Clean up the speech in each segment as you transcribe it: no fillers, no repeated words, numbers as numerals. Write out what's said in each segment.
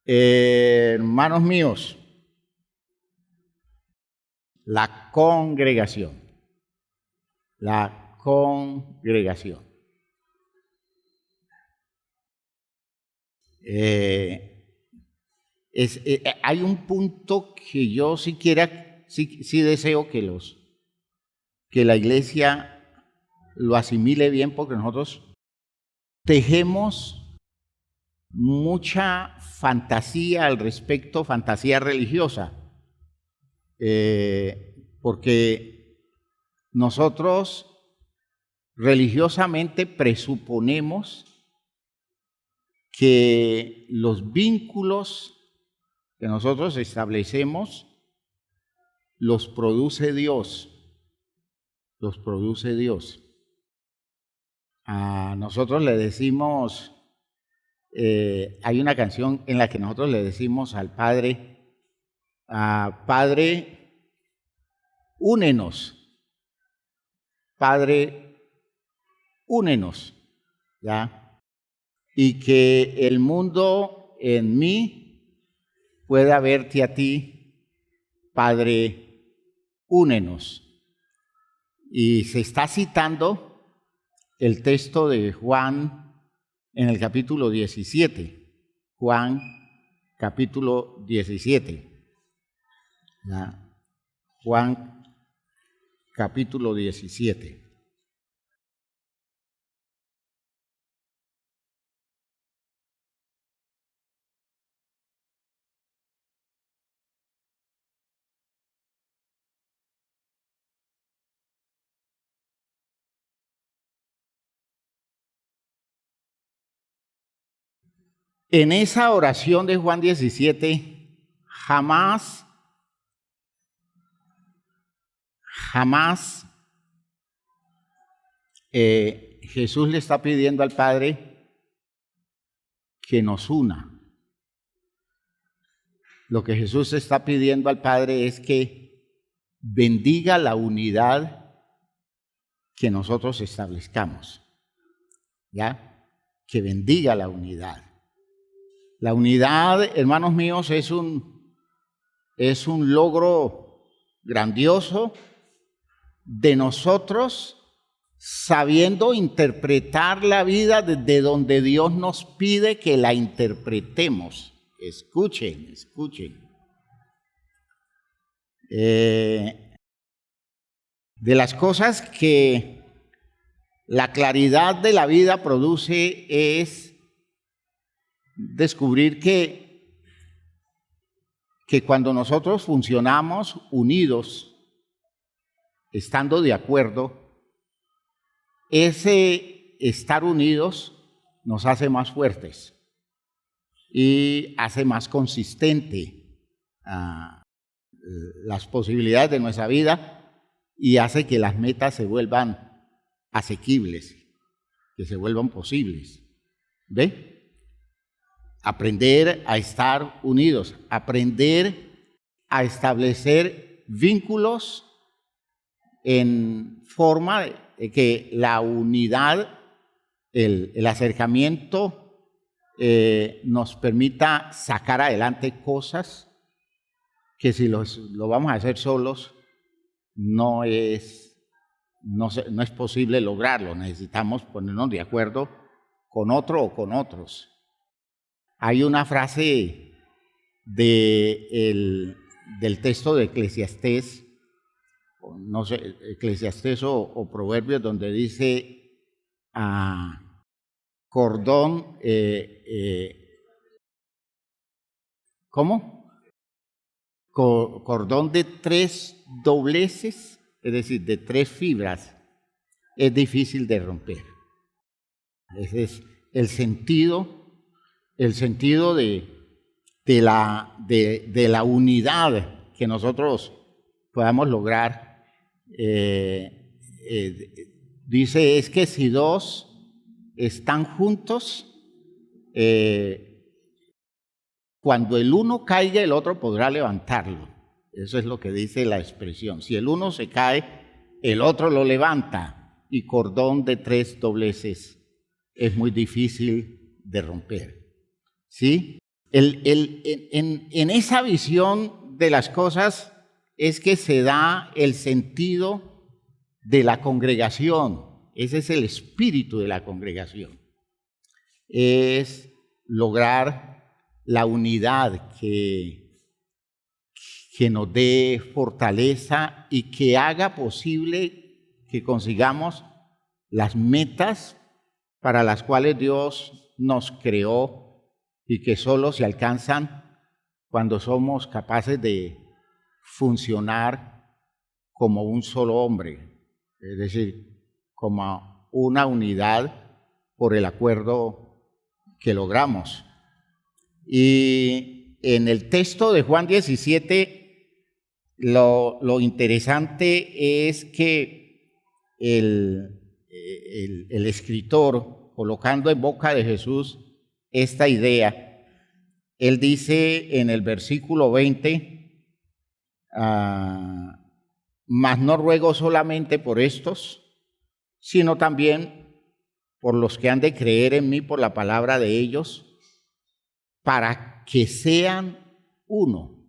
Hermanos míos, la congregación. Hay un punto que yo sí deseo que la iglesia lo asimile bien, porque nosotros tejemos mucha fantasía al respecto, fantasía religiosa, porque nosotros religiosamente presuponemos que los vínculos que nosotros establecemos los produce Dios. A nosotros le decimos, hay una canción en la que nosotros le decimos al Padre, Padre, únenos, Padre, únenos, ¿ya? Y que el mundo en mí pueda verte a ti, Padre, únenos. Y se está citando el texto de Juan en el capítulo 17. Juan, capítulo 17. ¿Ya? Juan, capítulo 17. En esa oración de Juan 17, jamás Jesús le está pidiendo al Padre que nos una. Lo que Jesús está pidiendo al Padre es que bendiga la unidad que nosotros establezcamos, ¿ya? Que bendiga la unidad. La unidad, hermanos míos, es un logro grandioso de nosotros sabiendo interpretar la vida desde donde Dios nos pide que la interpretemos. Escuchen. De las cosas que la claridad de la vida produce es descubrir que cuando nosotros funcionamos unidos, estando de acuerdo, ese estar unidos nos hace más fuertes y hace más consistente las posibilidades de nuestra vida y hace que las metas se vuelvan asequibles, que se vuelvan posibles. ¿Ve? Aprender a estar unidos, aprender a establecer vínculos en forma de que la unidad, el acercamiento nos permita sacar adelante cosas que si lo vamos a hacer solos no es posible lograrlo. Necesitamos ponernos de acuerdo con otro o con otros. Hay una frase del texto de Eclesiastés, no sé, Eclesiastés o Proverbios, donde dice cordón, ¿cómo? Cordón de 3 dobleces, es decir, de 3 fibras, es difícil de romper. Ese es el sentido de la unidad que nosotros podamos lograr. Dice, es que si 2 están juntos, cuando el uno caiga, el otro podrá levantarlo. Eso es lo que dice la expresión. Si el uno se cae, el otro lo levanta. Y cordón de 3 dobleces es muy difícil de romper. ¿Sí? En esa visión de las cosas es que se da el sentido de la congregación. Ese es el espíritu de la congregación. Es lograr la unidad que nos dé fortaleza y que haga posible que consigamos las metas para las cuales Dios nos creó y que solo se alcanzan cuando somos capaces de funcionar como un solo hombre, es decir, como una unidad por el acuerdo que logramos. Y en el texto de Juan 17, lo interesante es que el escritor, colocando en boca de Jesús esta idea, él dice en el versículo 20, mas no ruego solamente por estos, sino también por los que han de creer en mí por la palabra de ellos, para que sean uno.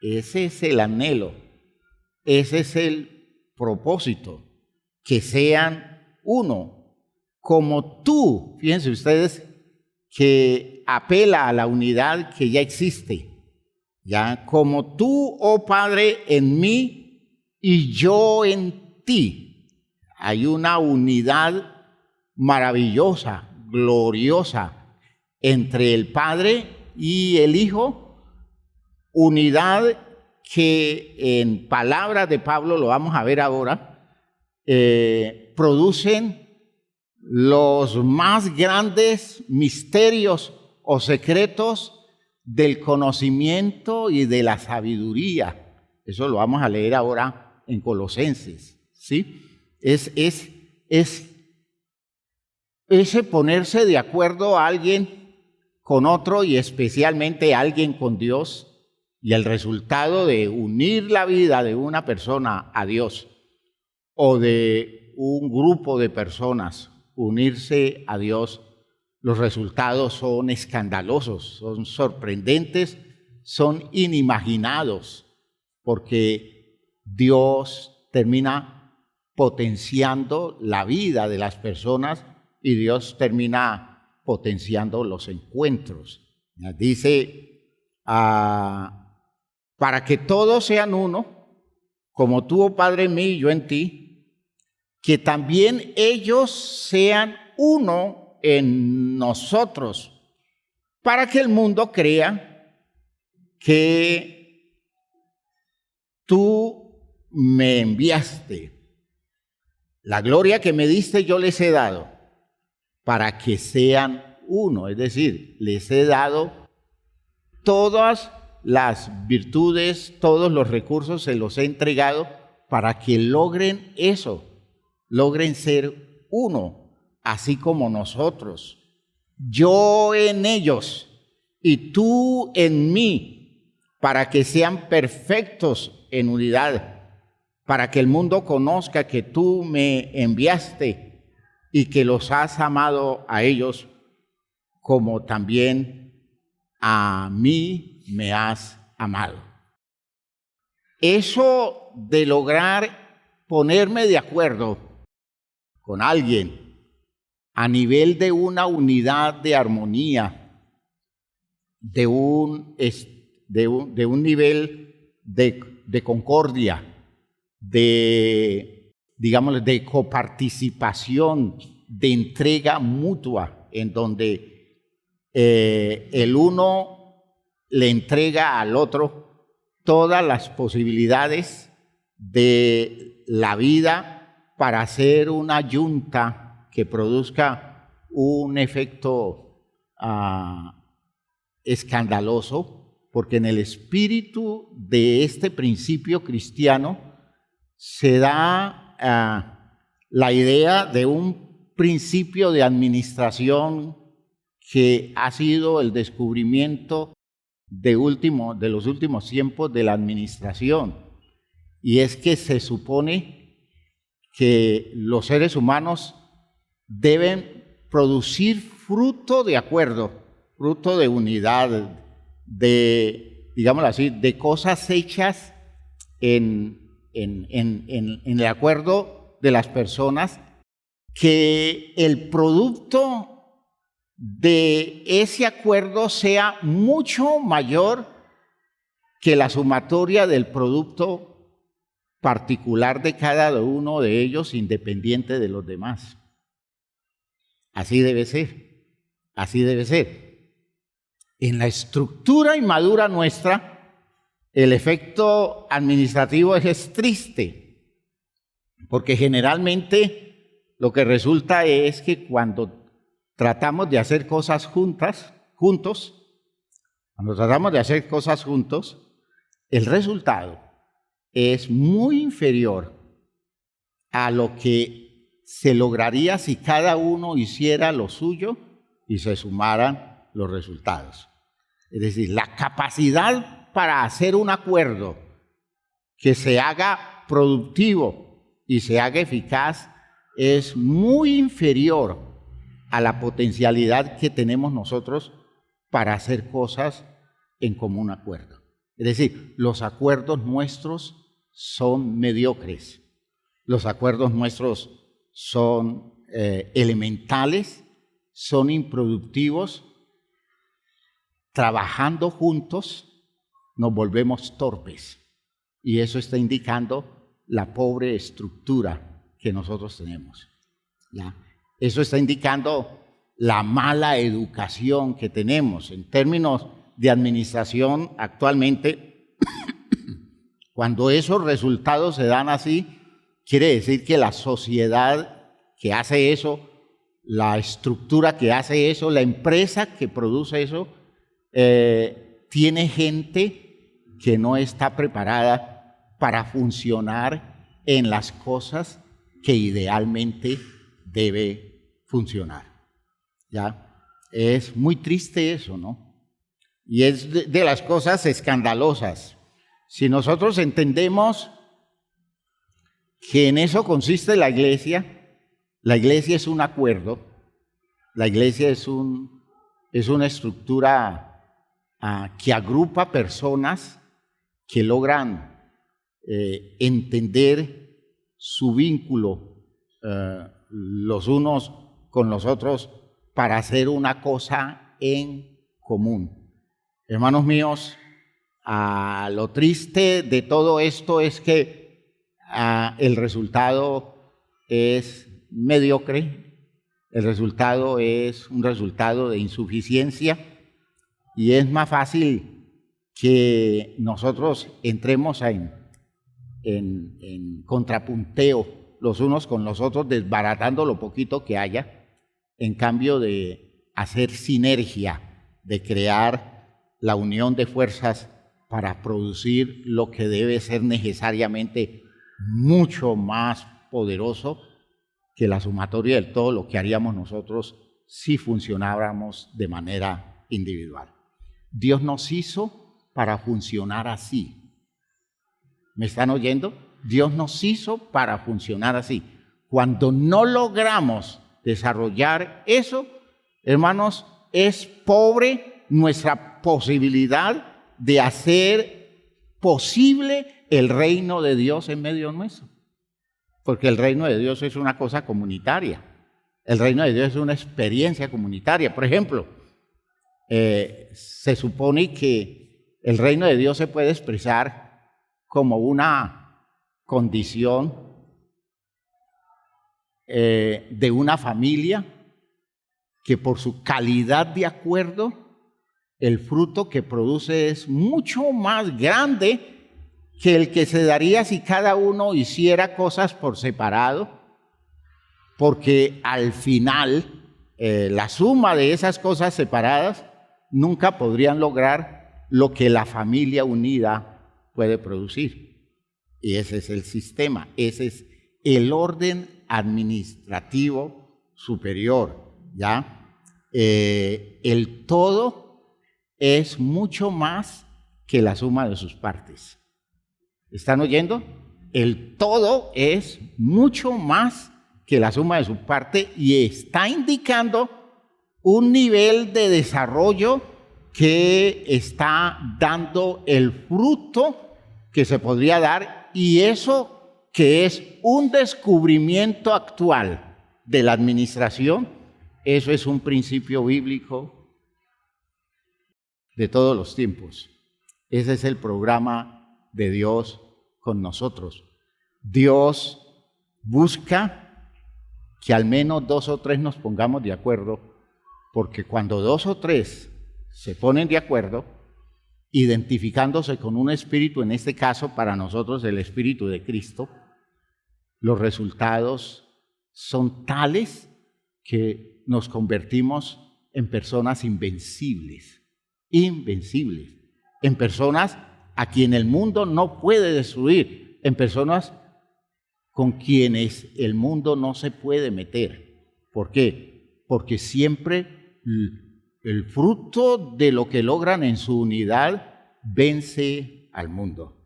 Ese es el anhelo, ese es el propósito, que sean uno, como tú, fíjense ustedes, que apela a la unidad que ya existe, ya como tú, oh Padre, en mí y yo en ti. Hay una unidad maravillosa, gloriosa entre el Padre y el Hijo, unidad que en palabras de Pablo, lo vamos a ver ahora, producen los más grandes misterios o secretos del conocimiento y de la sabiduría. Eso lo vamos a leer ahora en Colosenses, ¿sí? Es ese ponerse de acuerdo a alguien con otro y especialmente alguien con Dios, y el resultado de unir la vida de una persona a Dios o de un grupo de personas unirse a Dios, los resultados son escandalosos, son sorprendentes, son inimaginados, porque Dios termina potenciando la vida de las personas y Dios termina potenciando los encuentros. Dice, para que todos sean uno, como tú, oh Padre, en mí y yo en ti, que también ellos sean uno en nosotros, para que el mundo crea que tú me enviaste. La gloria que me diste yo les he dado, para que sean uno, es decir, les he dado todas las virtudes, todos los recursos, se los he entregado para que logren eso, logren ser uno, así como nosotros. Yo en ellos y tú en mí, para que sean perfectos en unidad, para que el mundo conozca que tú me enviaste y que los has amado a ellos como también a mí me has amado. Eso de lograr ponerme de acuerdo con alguien a nivel de una unidad de armonía, de un nivel de concordia, de coparticipación, de entrega mutua, en donde el uno le entrega al otro todas las posibilidades de la vida para hacer una yunta que produzca un efecto escandaloso, porque en el espíritu de este principio cristiano se da la idea de un principio de administración que ha sido el descubrimiento de los últimos tiempos de la administración, y es que se supone que los seres humanos deben producir fruto de acuerdo, fruto de unidad, digámoslo así, de cosas hechas en el acuerdo de las personas, que el producto de ese acuerdo sea mucho mayor que la sumatoria del producto particular de cada uno de ellos, independiente de los demás. Así debe ser, así debe ser. En la estructura inmadura nuestra, el efecto administrativo es triste, porque generalmente lo que resulta es que cuando tratamos de hacer cosas juntos, el resultado es muy inferior a lo que se lograría si cada uno hiciera lo suyo y se sumaran los resultados. Es decir, la capacidad para hacer un acuerdo que se haga productivo y se haga eficaz es muy inferior a la potencialidad que tenemos nosotros para hacer cosas en común acuerdo. Es decir, los acuerdos nuestros son mediocres, los acuerdos nuestros son elementales, son improductivos. Trabajando juntos nos volvemos torpes, y eso está indicando la pobre estructura que nosotros tenemos, ¿ya? Eso está indicando la mala educación que tenemos. En términos de administración actualmente, cuando esos resultados se dan así, quiere decir que la sociedad que hace eso, la estructura que hace eso, la empresa que produce eso, tiene gente que no está preparada para funcionar en las cosas que idealmente debe funcionar, ¿ya? Es muy triste eso, ¿no? Y es de las cosas escandalosas. Si nosotros entendemos que en eso consiste la iglesia es un acuerdo, la iglesia es una estructura que agrupa personas que logran entender su vínculo los unos con los otros para hacer una cosa en común. Hermanos míos, lo triste de todo esto es que el resultado es mediocre, el resultado es un resultado de insuficiencia, y es más fácil que nosotros entremos en contrapunteo los unos con los otros, desbaratando lo poquito que haya, en cambio de hacer sinergia, de crear la unión de fuerzas para producir lo que debe ser necesariamente mucho más poderoso que la sumatoria de todo lo que haríamos nosotros si funcionáramos de manera individual. Dios nos hizo para funcionar así. ¿Me están oyendo? Dios nos hizo para funcionar así. Cuando no logramos desarrollar eso, hermanos, es pobre nuestra posibilidad de hacer posible el reino de Dios en medio nuestro. Porque el reino de Dios es una cosa comunitaria. El reino de Dios es una experiencia comunitaria. Por ejemplo, se supone que el reino de Dios se puede expresar como una condición de una familia que por su calidad de acuerdo, el fruto que produce es mucho más grande que el que se daría si cada uno hiciera cosas por separado, porque al final la suma de esas cosas separadas nunca podrían lograr lo que la familia unida puede producir. Y ese es el sistema, ese es el orden administrativo superior, ¿ya? El todo es mucho más que la suma de sus partes. ¿Están oyendo? El todo es mucho más que la suma de su parte y está indicando un nivel de desarrollo que está dando el fruto que se podría dar, y eso que es un descubrimiento actual de la administración, eso es un principio bíblico de todos los tiempos. Ese es el programa de Dios con nosotros. Dios busca que al menos 2 o 3 nos pongamos de acuerdo, porque cuando 2 o 3 se ponen de acuerdo, identificándose con un espíritu, en este caso para nosotros el espíritu de Cristo, los resultados son tales que nos convertimos en personas invencibles, en personas a quien el mundo no puede destruir, en personas con quienes el mundo no se puede meter. ¿Por qué? Porque siempre el fruto de lo que logran en su unidad vence al mundo.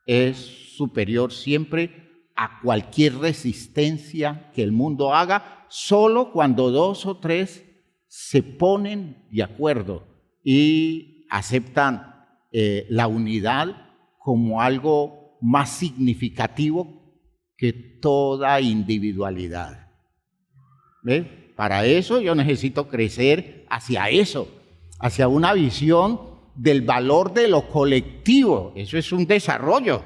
Es superior siempre a cualquier resistencia que el mundo haga, solo cuando 2 o 3 se ponen de acuerdo y aceptan la unidad como algo más significativo que toda individualidad. ¿Ve? Para eso yo necesito crecer hacia eso, hacia una visión del valor de lo colectivo. Eso es un desarrollo.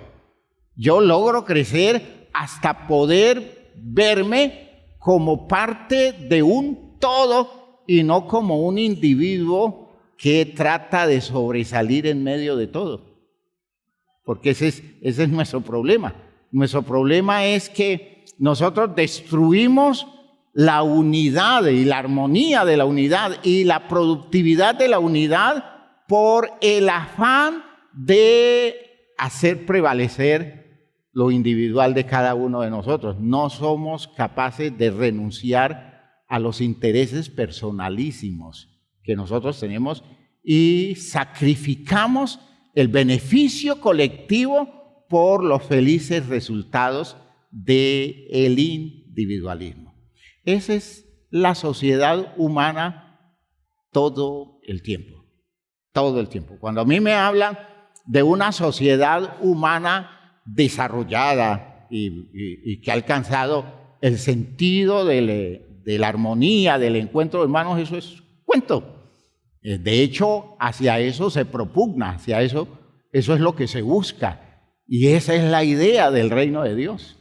Yo logro crecer hasta poder verme como parte de un todo y no como un individuo que trata de sobresalir en medio de todo. Porque ese es nuestro problema. Nuestro problema es que nosotros destruimos la unidad y la armonía de la unidad y la productividad de la unidad por el afán de hacer prevalecer lo individual de cada uno de nosotros. No somos capaces de renunciar a los intereses personalísimos que nosotros tenemos y sacrificamos el beneficio colectivo por los felices resultados del individualismo. Esa es la sociedad humana todo el tiempo, todo el tiempo. Cuando a mí me hablan de una sociedad humana desarrollada y que ha alcanzado el sentido de la armonía, del encuentro de hermanos, eso es cuento. De hecho, hacia eso se propugna, hacia eso es lo que se busca. Y esa es la idea del reino de Dios.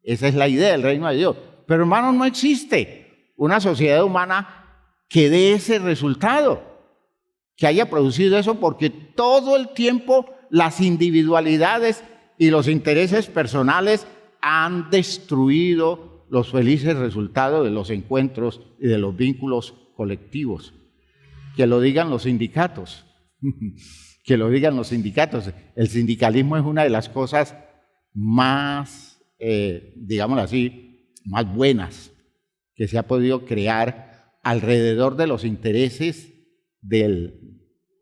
Esa es la idea del reino de Dios. Pero hermanos, no existe una sociedad humana que dé ese resultado, que haya producido eso, porque todo el tiempo las individualidades y los intereses personales han destruido los felices resultados de los encuentros y de los vínculos colectivos. Que lo digan los sindicatos. Que lo digan los sindicatos. El sindicalismo es una de las cosas más, digámoslo así, más buenas que se ha podido crear alrededor de los intereses de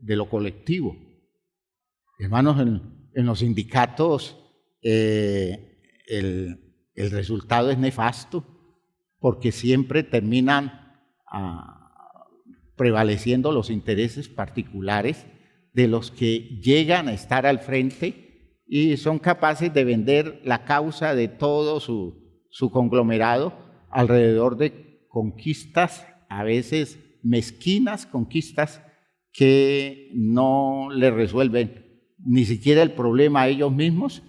lo colectivo. Hermanos, en los sindicatos el resultado es nefasto porque siempre terminan prevaleciendo los intereses particulares de los que llegan a estar al frente y son capaces de vender la causa de todo su conglomerado alrededor de conquistas, a veces mezquinas conquistas que no le resuelven ni siquiera el problema a ellos mismos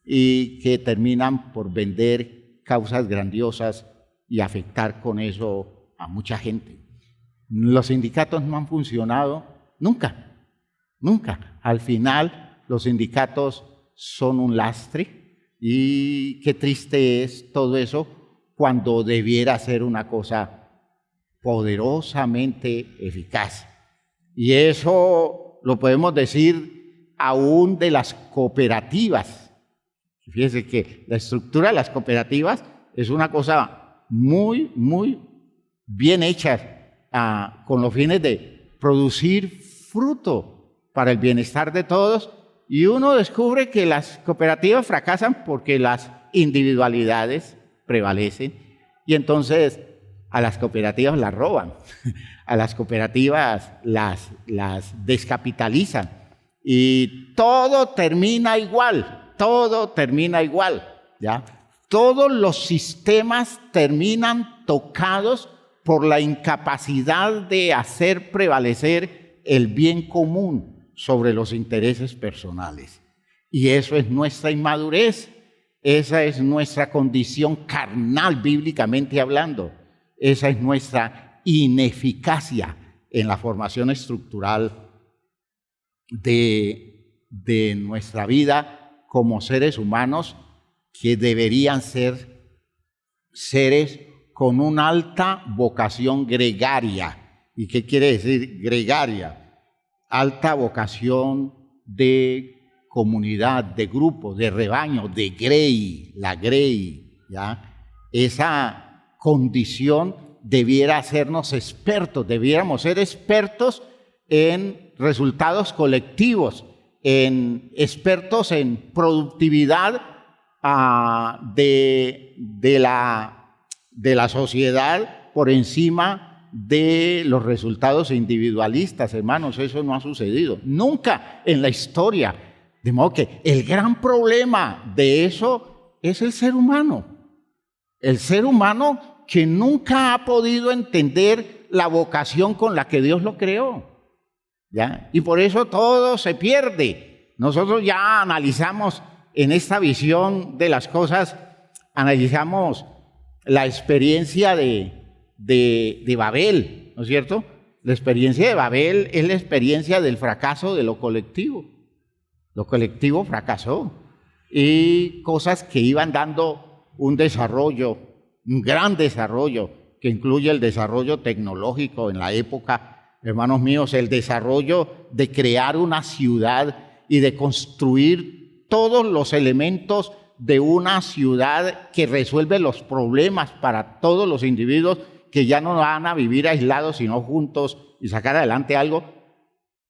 y que terminan por vender causas grandiosas y afectar con eso a mucha gente. Los sindicatos no han funcionado nunca. Al final, los sindicatos son un lastre y qué triste es todo eso cuando debiera ser una cosa poderosamente eficaz. Y eso lo podemos decir aún de las cooperativas. Fíjense que la estructura de las cooperativas es una cosa muy, muy bien hecha con los fines de producir fruto para el bienestar de todos, y uno descubre que las cooperativas fracasan porque las individualidades prevalecen, y entonces a las cooperativas las roban, a las cooperativas las descapitalizan y todo termina igual, ¿ya? Todos los sistemas terminan tocados por la incapacidad de hacer prevalecer el bien común sobre los intereses personales. Y eso es nuestra inmadurez, esa es nuestra condición carnal, bíblicamente hablando. Esa es nuestra ineficacia en la formación estructural de nuestra vida como seres humanos que deberían ser seres con una alta vocación gregaria. ¿Y qué quiere decir gregaria? Alta vocación de comunidad, de grupo, de rebaño, de grey, la grey, ¿ya? Esa condición debiera hacernos expertos, debiéramos ser expertos en resultados colectivos, expertos en productividad de la sociedad por encima de los resultados individualistas, hermanos. Eso no ha sucedido nunca en la historia. De modo que el gran problema de eso es el ser humano que nunca ha podido entender la vocación con la que Dios lo creó, ¿ya? Y por eso todo se pierde. Nosotros ya analizamos en esta visión de las cosas, analizamos la experiencia de Babel, ¿no es cierto? La experiencia de Babel es la experiencia del fracaso de lo colectivo. Lo colectivo fracasó y cosas que iban dando un desarrollo, un gran desarrollo, que incluye el desarrollo tecnológico en la época, hermanos míos, el desarrollo de crear una ciudad y de construir todos los elementos de una ciudad que resuelve los problemas para todos los individuos que ya no van a vivir aislados, sino juntos y sacar adelante algo.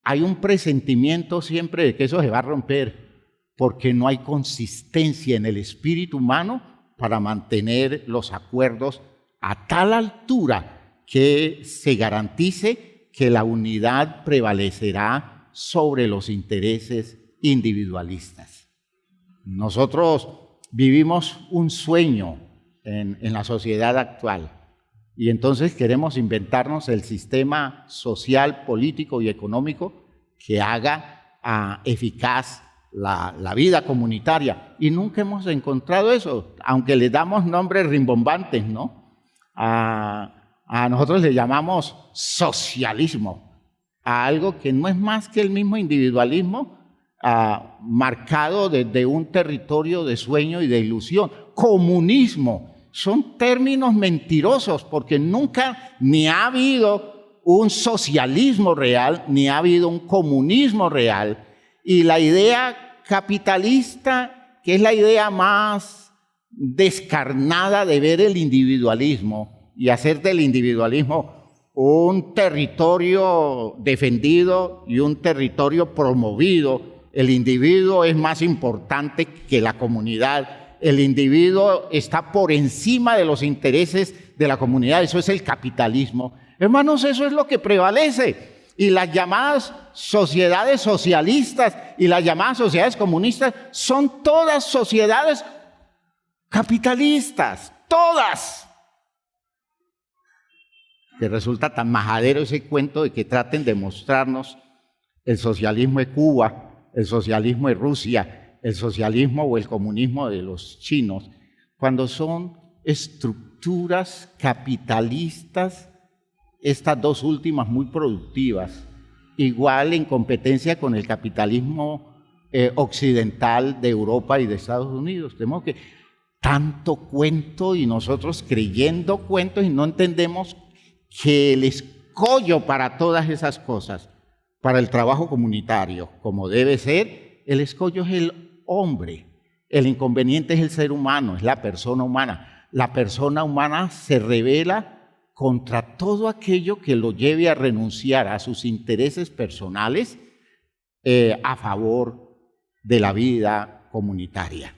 Hay un presentimiento siempre de que eso se va a romper, porque no hay consistencia en el espíritu humano para mantener los acuerdos a tal altura que se garantice que la unidad prevalecerá sobre los intereses individualistas. Nosotros vivimos un sueño en la sociedad actual y entonces queremos inventarnos el sistema social, político y económico que haga eficaz la vida comunitaria. Y nunca hemos encontrado eso, aunque le damos nombres rimbombantes, ¿no? A nosotros le llamamos socialismo, a algo que no es más que el mismo individualismo marcado desde un territorio de sueño y de ilusión. Comunismo. Son términos mentirosos porque nunca ni ha habido un socialismo real, ni ha habido un comunismo real. Y la idea capitalista, que es la idea más descarnada de ver el individualismo y hacer del individualismo un territorio defendido y un territorio promovido. El individuo es más importante que la comunidad. El individuo está por encima de los intereses de la comunidad. Eso es el capitalismo. Hermanos, eso es lo que prevalece. Y las llamadas sociedades socialistas y las llamadas sociedades comunistas son todas sociedades capitalistas. Todas. Que resulta tan majadero ese cuento de que traten de mostrarnos el socialismo de Cuba, el socialismo de Rusia, el socialismo o el comunismo de los chinos, cuando son estructuras capitalistas, estas dos últimas muy productivas, igual en competencia con el capitalismo occidental de Europa y de Estados Unidos. De modo que tanto cuento y nosotros creyendo cuentos y no entendemos que el escollo para todas esas cosas, para el trabajo comunitario, como debe ser, el escollo es el hombre, el inconveniente es el ser humano, es la persona humana. La persona humana se rebela contra todo aquello que lo lleve a renunciar a sus intereses personales a favor de la vida comunitaria.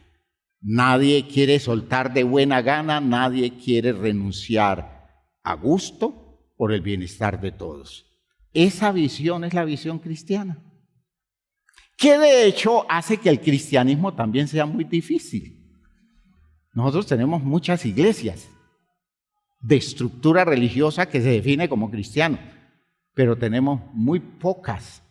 Nadie quiere soltar de buena gana, nadie quiere renunciar a gusto, por el bienestar de todos. Esa visión es la visión cristiana, que de hecho hace que el cristianismo también sea muy difícil. Nosotros tenemos muchas iglesias de estructura religiosa que se define como cristiano, pero tenemos muy pocas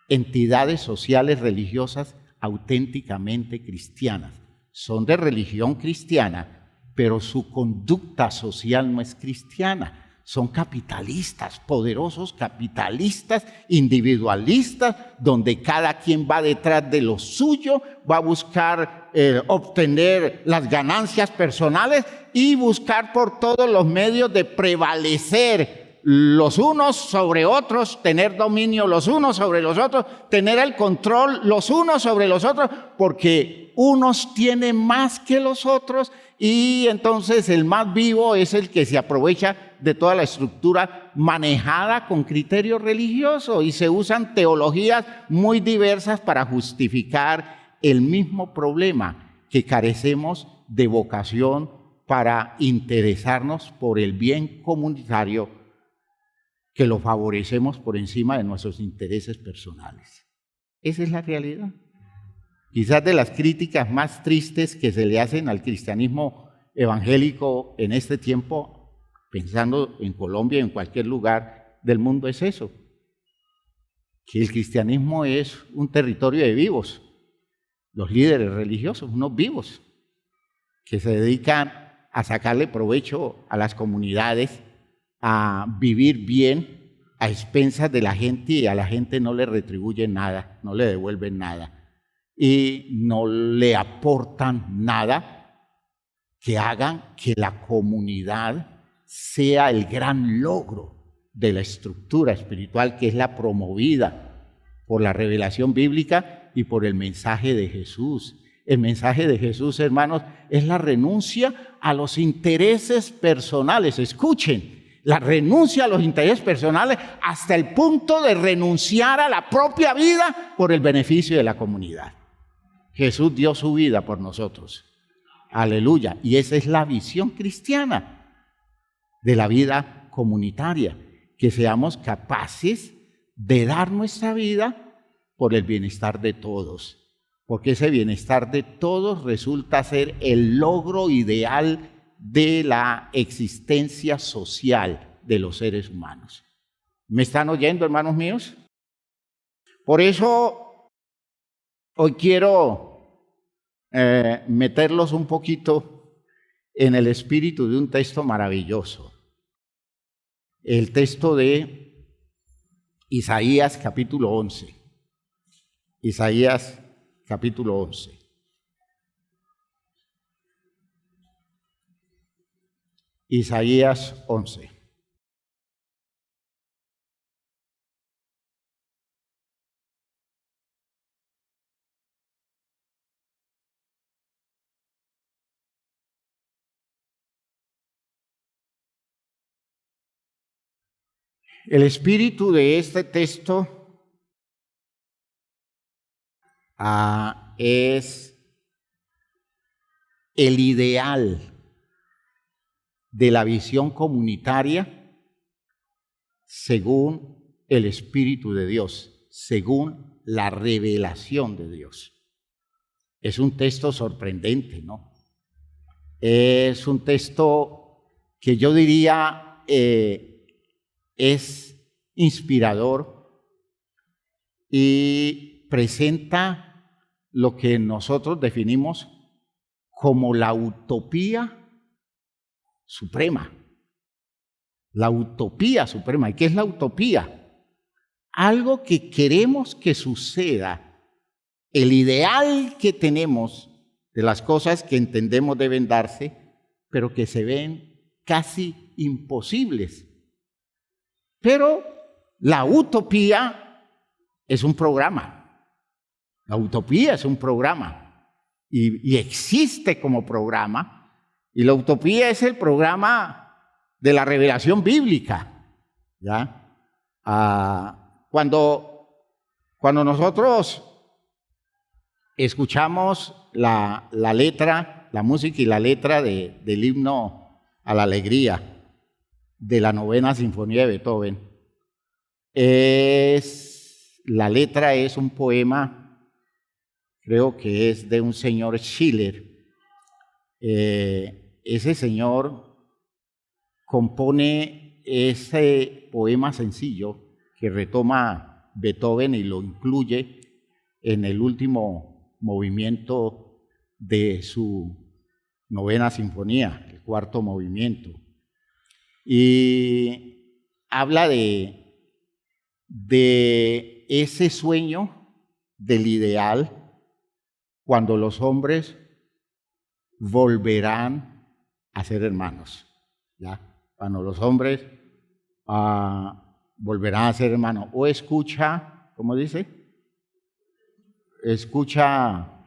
entidades sociales religiosas auténticamente cristianas. Son de religión cristiana, pero su conducta social no es cristiana. Son capitalistas, poderosos capitalistas, individualistas, donde cada quien va detrás de lo suyo, va a buscar obtener las ganancias personales y buscar por todos los medios de prevalecer los unos sobre otros, tener dominio los unos sobre los otros, tener el control los unos sobre los otros, porque unos tienen más que los otros y entonces el más vivo es el que se aprovecha de toda la estructura manejada con criterio religioso, y se usan teologías muy diversas para justificar el mismo problema, que carecemos de vocación para interesarnos por el bien comunitario, que lo favorecemos por encima de nuestros intereses personales. Esa es la realidad. Quizás de las críticas más tristes que se le hacen al cristianismo evangélico en este tiempo, pensando en Colombia y en cualquier lugar del mundo, es eso, que el cristianismo es un territorio de vivos, los líderes religiosos, unos vivos, que se dedican a sacarle provecho a las comunidades, a vivir bien a expensas de la gente, y a la gente no le retribuyen nada, no le devuelven nada y no le aportan nada que hagan que la comunidad sea el gran logro de la estructura espiritual, que es la promovida por la revelación bíblica y por el mensaje de Jesús. El mensaje de Jesús, hermanos, es la renuncia a los intereses personales. Escuchen, la renuncia a los intereses personales hasta el punto de renunciar a la propia vida por el beneficio de la comunidad. Jesús dio su vida por nosotros. Aleluya. Y esa es la visión cristiana de la vida comunitaria, que seamos capaces de dar nuestra vida por el bienestar de todos, porque ese bienestar de todos resulta ser el logro ideal de la existencia social de los seres humanos. ¿Me están oyendo, hermanos míos? Por eso hoy quiero meterlos un poquito en el espíritu de un texto maravilloso. El texto de Isaías capítulo 11. Isaías capítulo 11. Isaías 11. El espíritu de este texto es el ideal de la visión comunitaria según el Espíritu de Dios, según la revelación de Dios. Es un texto sorprendente, ¿no? Es un texto que yo diría es inspirador y presenta lo que nosotros definimos como la utopía suprema. La utopía suprema. ¿Y qué es la utopía? Algo que queremos que suceda, el ideal que tenemos de las cosas que entendemos deben darse, pero que se ven casi imposibles. Pero la utopía es un programa. La utopía es un programa y existe como programa. Y la utopía es el programa de la revelación bíblica, ¿ya? Cuando nosotros escuchamos la letra, la música y la letra del himno a la alegría, de la Novena Sinfonía de Beethoven. La letra es un poema, creo que es de un señor Schiller. Ese señor compone ese poema sencillo que retoma Beethoven y lo incluye en el último movimiento de su Novena Sinfonía, el cuarto movimiento. Y habla de ese sueño del ideal cuando los hombres volverán a ser hermanos, ¿ya? Cuando los hombres volverán a ser hermanos. O escucha, ¿cómo dice? Escucha,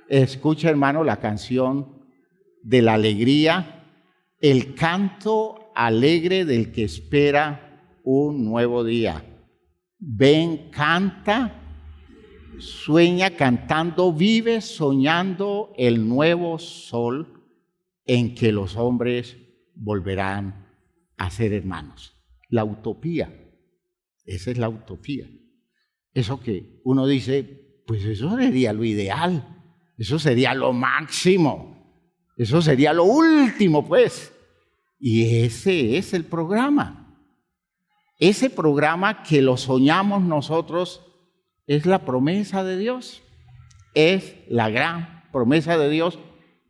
hermano, la canción de la alegría, el canto alegre del que espera un nuevo día. Ven, canta, sueña cantando, vive soñando el nuevo sol en que los hombres volverán a ser hermanos. La utopía, esa es la utopía. Eso que uno dice, pues eso sería lo ideal, eso sería lo máximo, eso sería lo último, pues. Y ese es el programa. Ese programa que lo soñamos nosotros es la promesa de Dios, es la gran promesa de Dios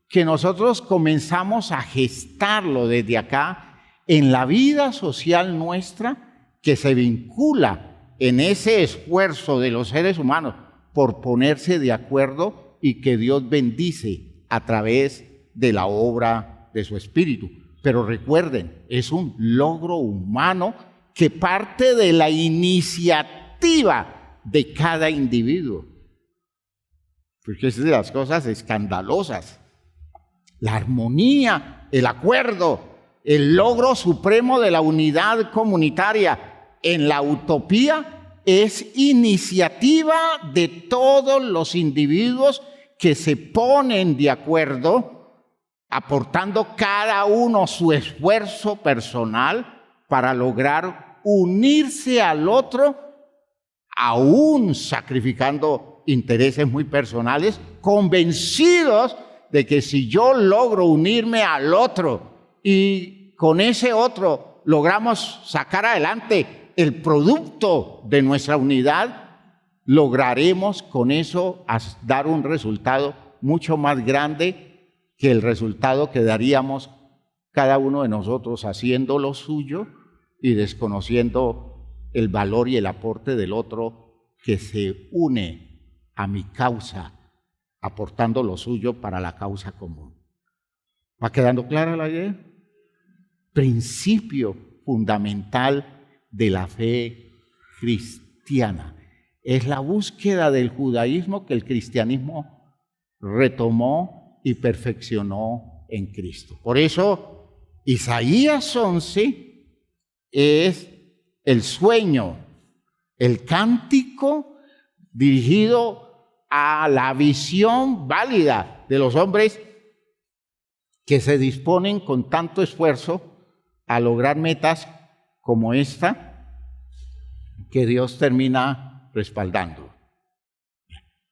que nosotros comenzamos a gestarlo desde acá en la vida social nuestra, que se vincula en ese esfuerzo de los seres humanos por ponerse de acuerdo y que Dios bendice a través de la obra de su Espíritu. Pero recuerden, es un logro humano que parte de la iniciativa de cada individuo. Porque es de las cosas escandalosas. La armonía, el acuerdo, el logro supremo de la unidad comunitaria en la utopía es iniciativa de todos los individuos que se ponen de acuerdo, aportando cada uno su esfuerzo personal para lograr unirse al otro, aún sacrificando intereses muy personales, convencidos de que si yo logro unirme al otro y con ese otro logramos sacar adelante el producto de nuestra unidad, lograremos con eso dar un resultado mucho más grande que el resultado que daríamos cada uno de nosotros haciendo lo suyo y desconociendo el valor y el aporte del otro que se une a mi causa, aportando lo suyo para la causa común. ¿Va quedando clara la idea? Principio fundamental de la fe cristiana. Es la búsqueda del judaísmo que el cristianismo retomó y perfeccionó en Cristo. Por eso, Isaías 11 es el sueño, el cántico dirigido a la visión válida de los hombres que se disponen con tanto esfuerzo a lograr metas como esta que Dios termina respaldando.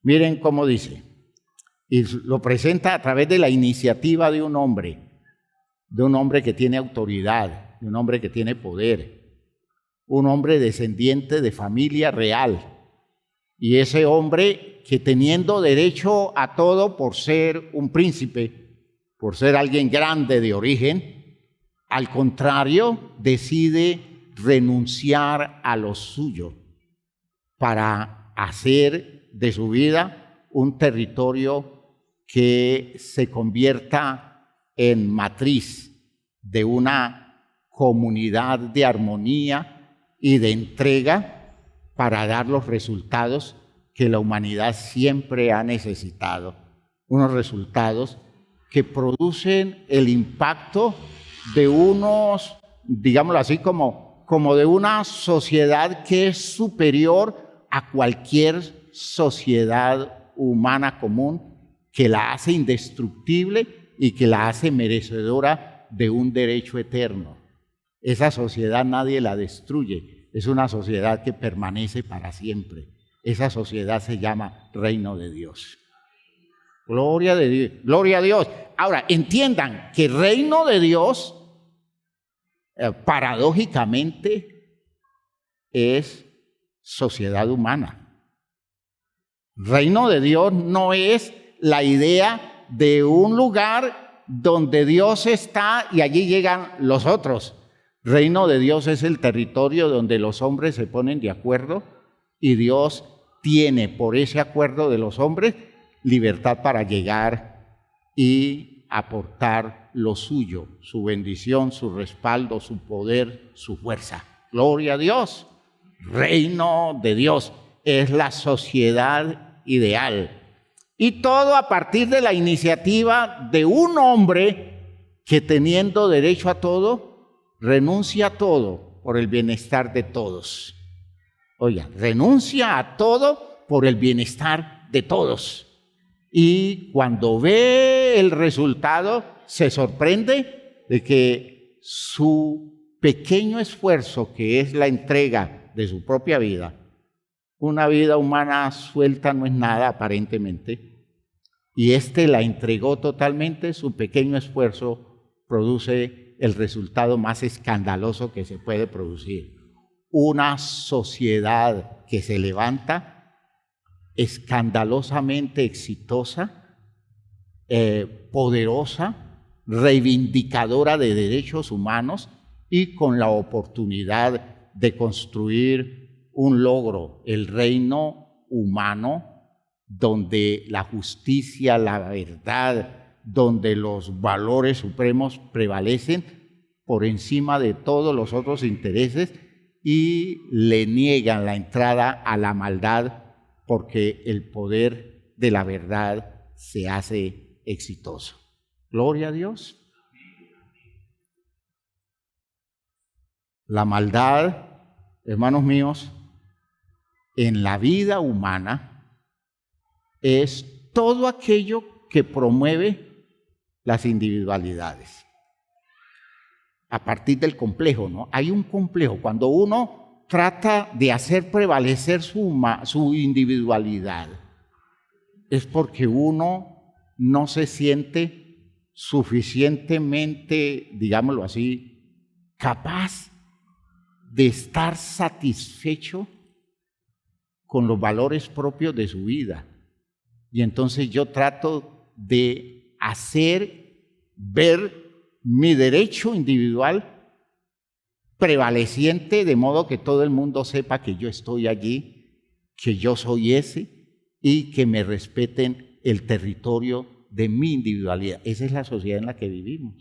Miren cómo dice, y lo presenta a través de la iniciativa de un hombre que tiene autoridad, de un hombre que tiene poder, un hombre descendiente de familia real, y ese hombre que teniendo derecho a todo por ser un príncipe, por ser alguien grande de origen, al contrario, decide renunciar a lo suyo para hacer de su vida un territorio que se convierta en matriz de una comunidad de armonía y de entrega para dar los resultados que la humanidad siempre ha necesitado, unos resultados que producen el impacto de unos, digámoslo así, como de una sociedad que es superior a cualquier sociedad humana común, que la hace indestructible y que la hace merecedora de un derecho eterno. Esa sociedad nadie la destruye, es una sociedad que permanece para siempre. Esa sociedad se llama reino de Dios. Gloria de Dios, gloria a Dios. Ahora, entiendan que reino de Dios, paradójicamente, es sociedad humana. Reino de Dios no es la idea de un lugar donde Dios está y allí llegan los otros. Reino de Dios es el territorio donde los hombres se ponen de acuerdo y Dios tiene por ese acuerdo de los hombres libertad para llegar y aportar lo suyo, su bendición, su respaldo, su poder, su fuerza. Gloria a Dios. Reino de Dios es la sociedad ideal. Y todo a partir de la iniciativa de un hombre que, teniendo derecho a todo, renuncia a todo por el bienestar de todos. Oiga, renuncia a todo por el bienestar de todos. Y cuando ve el resultado, se sorprende de que su pequeño esfuerzo, que es la entrega de su propia vida, una vida humana suelta no es nada aparentemente, y la entregó totalmente, su pequeño esfuerzo produce el resultado más escandaloso que se puede producir. Una sociedad que se levanta escandalosamente exitosa, poderosa, reivindicadora de derechos humanos y con la oportunidad de construir un logro, el reino humano, donde la justicia, la verdad, donde los valores supremos prevalecen por encima de todos los otros intereses y le niegan la entrada a la maldad porque el poder de la verdad se hace exitoso. Gloria a Dios. La maldad, hermanos míos, en la vida humana es todo aquello que promueve las individualidades. A partir del complejo, ¿no? Hay un complejo. Cuando uno trata de hacer prevalecer su individualidad, es porque uno no se siente suficientemente, digámoslo así, capaz de estar satisfecho con los valores propios de su vida. Y entonces yo trato de hacer ver mi derecho individual prevaleciente, de modo que todo el mundo sepa que yo estoy allí, que yo soy ese y que me respeten el territorio de mi individualidad. Esa es la sociedad en la que vivimos.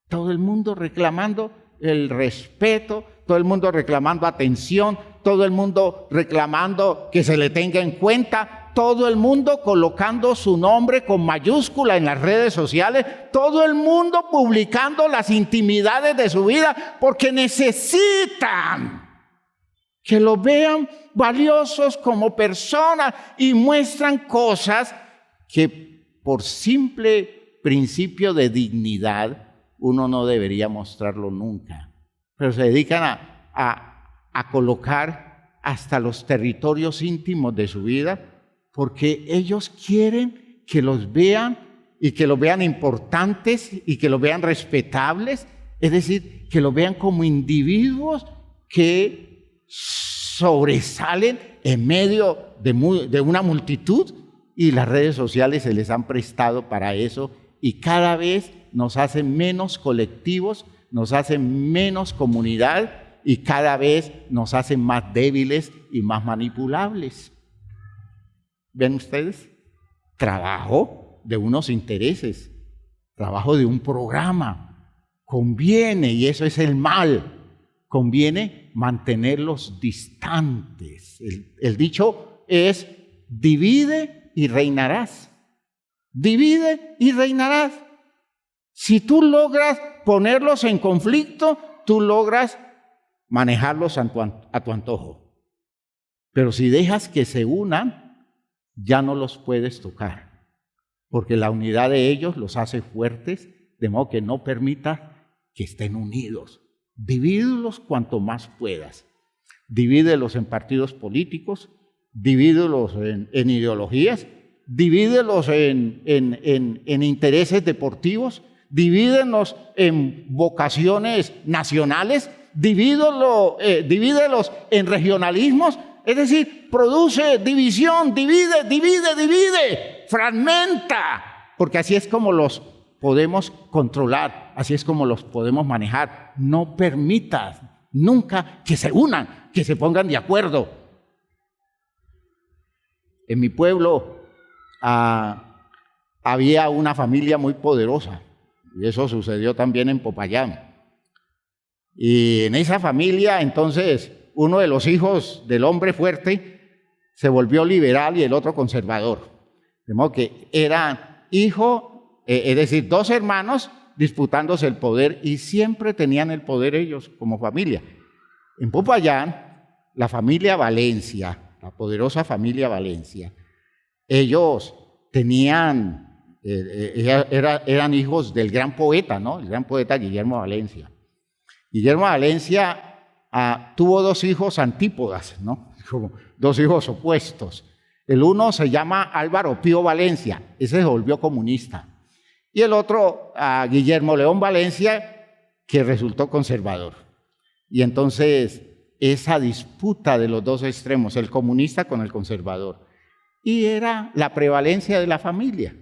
Todo el mundo reclamando el respeto, todo el mundo reclamando atención, todo el mundo reclamando que se le tenga en cuenta, todo el mundo colocando su nombre con mayúscula en las redes sociales, todo el mundo publicando las intimidades de su vida porque necesitan que lo vean valiosos como personas y muestran cosas que por simple principio de dignidad uno no debería mostrarlo nunca, pero se dedican a colocar hasta los territorios íntimos de su vida porque ellos quieren que los vean y que los vean importantes y que los vean respetables, es decir, que los vean como individuos que sobresalen en medio de una multitud, y las redes sociales se les han prestado para eso y cada vez nos hacen menos colectivos, nos hacen menos comunidad y cada vez nos hacen más débiles y más manipulables. ¿Ven ustedes? Trabajo de unos intereses, trabajo de un programa. Conviene, y eso es el mal, conviene mantenerlos distantes. El dicho es: divide y reinarás. Divide y reinarás. Si tú logras ponerlos en conflicto, tú logras manejarlos a tu antojo. Pero si dejas que se unan, ya no los puedes tocar, porque la unidad de ellos los hace fuertes, de modo que no permita que estén unidos. Divídelos cuanto más puedas. Divídelos en partidos políticos, divídelos en ideologías, divídelos en intereses deportivos, divídelos en vocaciones nacionales, divídelos en regionalismos. Es decir, produce división, divide, fragmenta, porque así es como los podemos controlar, así es como los podemos manejar. No permitas nunca que se unan, que se pongan de acuerdo. En mi pueblo había una familia muy poderosa, y eso sucedió también en Popayán. Y en esa familia, entonces, uno de los hijos del hombre fuerte se volvió liberal y el otro conservador. De modo que eran es decir, dos hermanos disputándose el poder, y siempre tenían el poder ellos como familia. En Popayán, la familia Valencia, la poderosa familia Valencia, ellos tenían, eran hijos del gran poeta, ¿no? El gran poeta Guillermo Valencia. Guillermo Valencia tuvo dos hijos antípodas, ¿no? Como dos hijos opuestos. El uno se llama Álvaro Pío Valencia, ese se volvió comunista. Y el otro, Guillermo León Valencia, que resultó conservador. Y entonces, esa disputa de los dos extremos, el comunista con el conservador, y era la prevalencia de la familia.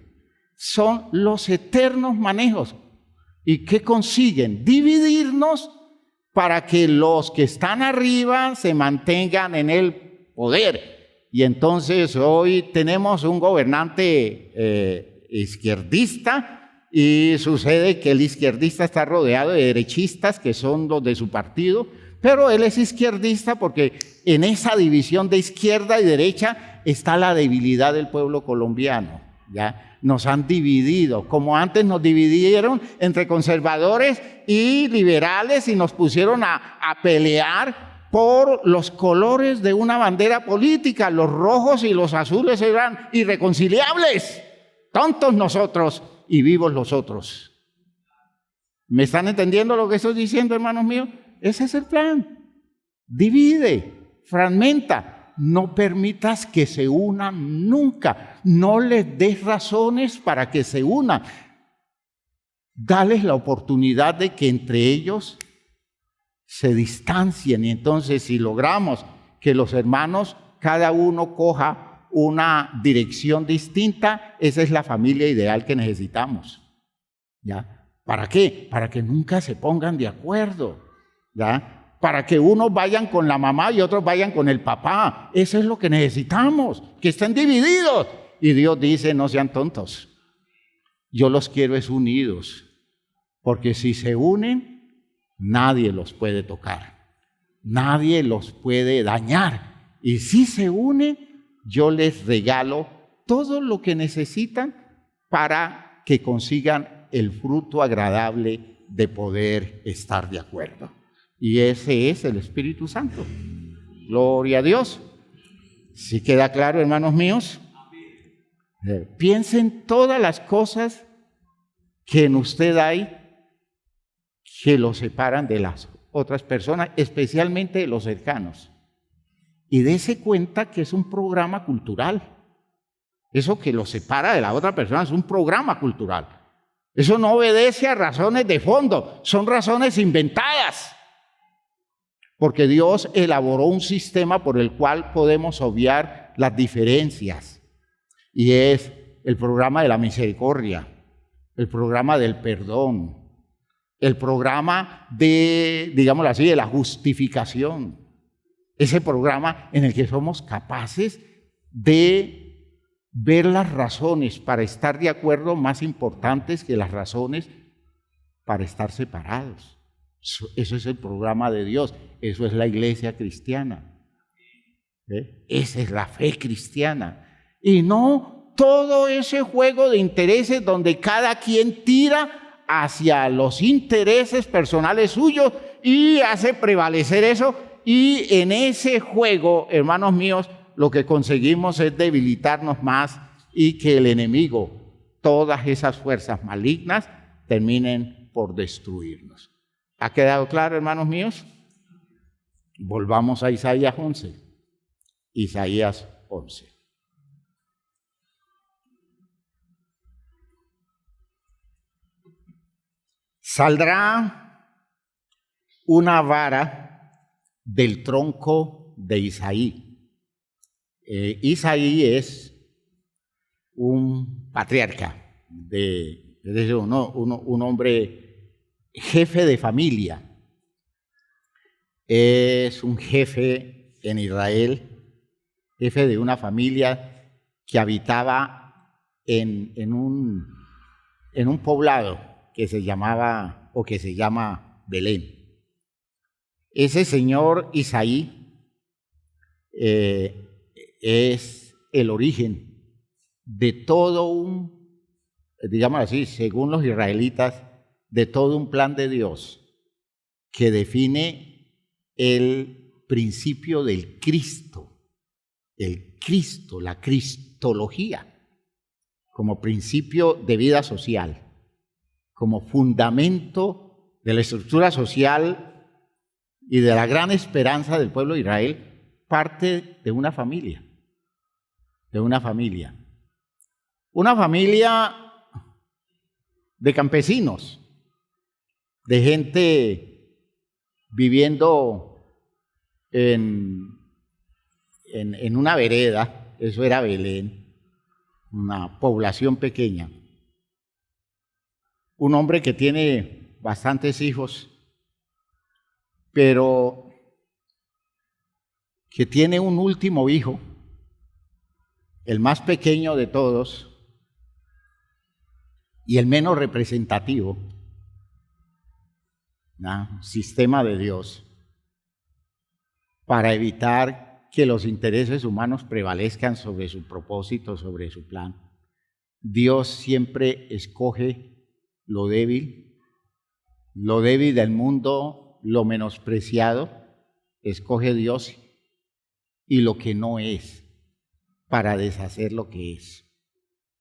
Son los eternos manejos. ¿Y qué consiguen? Dividirnos para que los que están arriba se mantengan en el poder. Y entonces hoy tenemos un gobernante izquierdista, y sucede que el izquierdista está rodeado de derechistas que son los de su partido, pero él es izquierdista porque en esa división de izquierda y derecha está la debilidad del pueblo colombiano. ¿Ya? Nos han dividido, como antes nos dividieron entre conservadores y liberales y nos pusieron a pelear por los colores de una bandera política. Los rojos y los azules eran irreconciliables. Tontos nosotros y vivos los otros. ¿Me están entendiendo lo que estoy diciendo, hermanos míos? Ese es el plan. Divide, fragmenta. No permitas que se unan nunca. No les des razones para que se unan. Dales la oportunidad de que entre ellos se distancien. Y entonces, si logramos que los hermanos, cada uno coja una dirección distinta, esa es la familia ideal que necesitamos. ¿Ya? ¿Para qué? Para que nunca se pongan de acuerdo. ¿Ya? Para que unos vayan con la mamá y otros vayan con el papá. Eso es lo que necesitamos, que estén divididos. Y Dios dice, no sean tontos. Yo los quiero es unidos, porque si se unen, nadie los puede tocar. Nadie los puede dañar. Y si se unen, yo les regalo todo lo que necesitan para que consigan el fruto agradable de poder estar de acuerdo. Y ese es el Espíritu Santo. Gloria a Dios. ¿Sí queda claro, hermanos míos? Piensen todas las cosas que en usted hay que lo separan de las otras personas, especialmente de los cercanos. Y dése cuenta que es un programa cultural. Eso que lo separa de la otra persona es un programa cultural. Eso no obedece a razones de fondo, son razones inventadas. Porque Dios elaboró un sistema por el cual podemos obviar las diferencias. Y es el programa de la misericordia, el programa del perdón, el programa de, digámoslo así, de la justificación. Ese programa en el que somos capaces de ver las razones para estar de acuerdo más importantes que las razones para estar separados. Eso es el programa de Dios, eso es la iglesia cristiana. Esa es la fe cristiana. Y no todo ese juego de intereses donde cada quien tira hacia los intereses personales suyos y hace prevalecer eso. Y en ese juego, hermanos míos, lo que conseguimos es debilitarnos más y que el enemigo, todas esas fuerzas malignas, terminen por destruirnos. ¿Ha quedado claro, hermanos míos? Volvamos a Isaías 11. Isaías 11. Saldrá una vara del tronco de Isaí. Isaí es un patriarca, es decir, un hombre jefe de familia. Es un jefe en Israel, jefe de una familia que habitaba en un poblado que se llamaba o que se llama Belén. Ese señor Isaí es el origen de todo digamos así, según los israelitas, de todo un plan de Dios que define el principio del Cristo, la cristología, como principio de vida social, como fundamento de la estructura social y de la gran esperanza del pueblo de Israel, parte de una familia, una familia de campesinos, de gente viviendo en una vereda. Eso era Belén, una población pequeña. Un hombre que tiene bastantes hijos, pero que tiene un último hijo, el más pequeño de todos y el menos representativo, sistema de Dios, para evitar que los intereses humanos prevalezcan sobre su propósito, sobre su plan. Dios siempre escoge lo débil del mundo, lo menospreciado, escoge Dios, y lo que no es, para deshacer lo que es.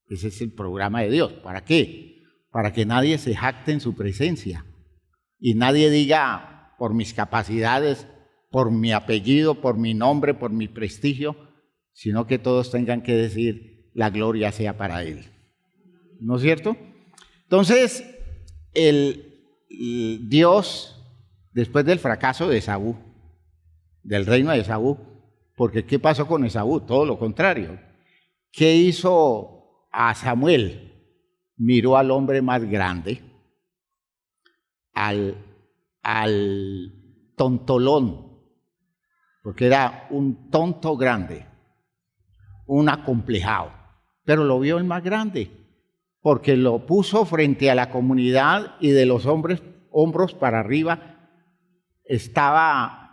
Ese es el programa de Dios. ¿Para qué? Para que nadie se jacte en su presencia y nadie diga por mis capacidades, por mi apellido, por mi nombre, por mi prestigio, sino que todos tengan que decir la gloria sea para Él. ¿No es cierto? Entonces, el Dios, después del fracaso de Esaú, del reino de Esaú, porque ¿qué pasó con Esaú? Todo lo contrario. ¿Qué hizo a Samuel? Miró al hombre más grande, al tontolón, porque era un tonto grande, un acomplejado, pero lo vio el más grande, porque lo puso frente a la comunidad y de los hombros para arriba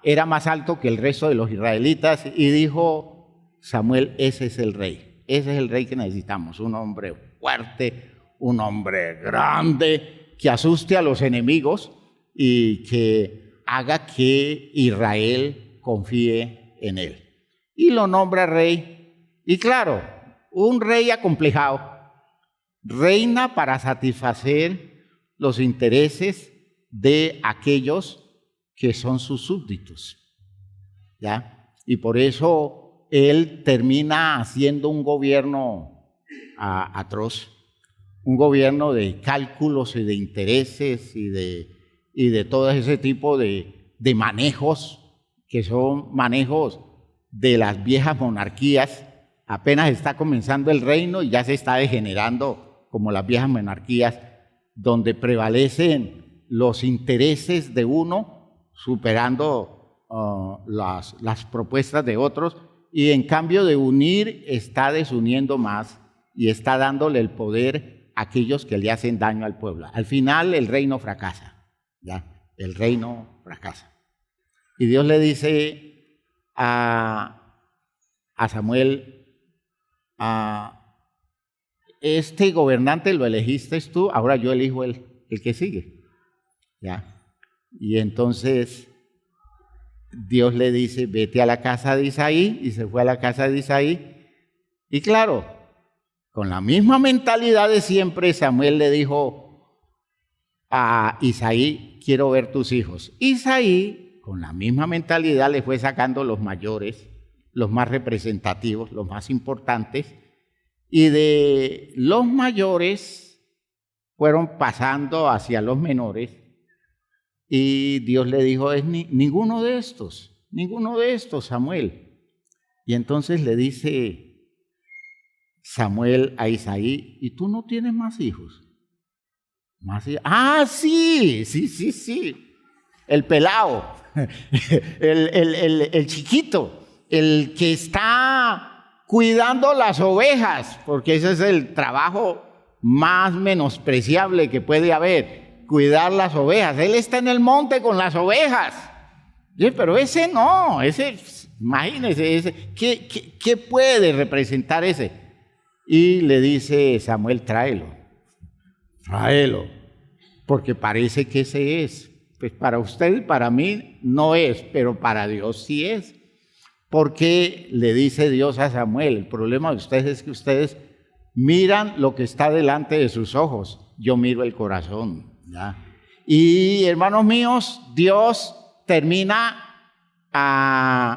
era más alto que el resto de los israelitas, y dijo Samuel: ese es el rey que necesitamos, un hombre fuerte, un hombre grande, que asuste a los enemigos y que haga que Israel confíe en él. Y lo nombra rey. Y claro, un rey acomplejado reina para satisfacer los intereses de aquellos que son sus súbditos, ¿ya? Y por eso él termina haciendo un gobierno atroz, un gobierno de cálculos y de intereses y de todo ese tipo de manejos, que son manejos de las viejas monarquías. Apenas está comenzando el reino y ya se está degenerando como las viejas monarquías, donde prevalecen los intereses de uno superando las propuestas de otros, y en cambio de unir está desuniendo más y está dándole el poder a aquellos que le hacen daño al pueblo. Al final el reino fracasa, ¿ya? El reino fracasa. Y Dios le dice a Samuel: este gobernante lo elegiste tú, ahora yo elijo el que sigue, ¿ya? Y entonces Dios le dice: vete a la casa de Isaí, y se fue a la casa de Isaí. Y claro, con la misma mentalidad de siempre, Samuel le dijo a Isaí, quiero ver tus hijos. Isaí, con la misma mentalidad, le fue sacando los mayores, los más representativos, los más importantes, y de los mayores fueron pasando hacia los menores, y Dios le dijo, es ninguno de estos, Samuel. Y entonces le dice Samuel a Isaí, ¿y tú no tienes más hijos? Ah, sí, el pelado, el chiquito, el que está cuidando las ovejas, porque ese es el trabajo más menospreciable que puede haber, cuidar las ovejas. Él está en el monte con las ovejas. Pero ese no, imagínese, ¿qué puede representar ese? Y le dice Samuel, tráelo, porque parece que ese es. Pues para usted y para mí no es, pero para Dios sí es. Porque le dice Dios a Samuel, el problema de ustedes es que ustedes miran lo que está delante de sus ojos, yo miro el corazón, ¿ya? Y hermanos míos, Dios termina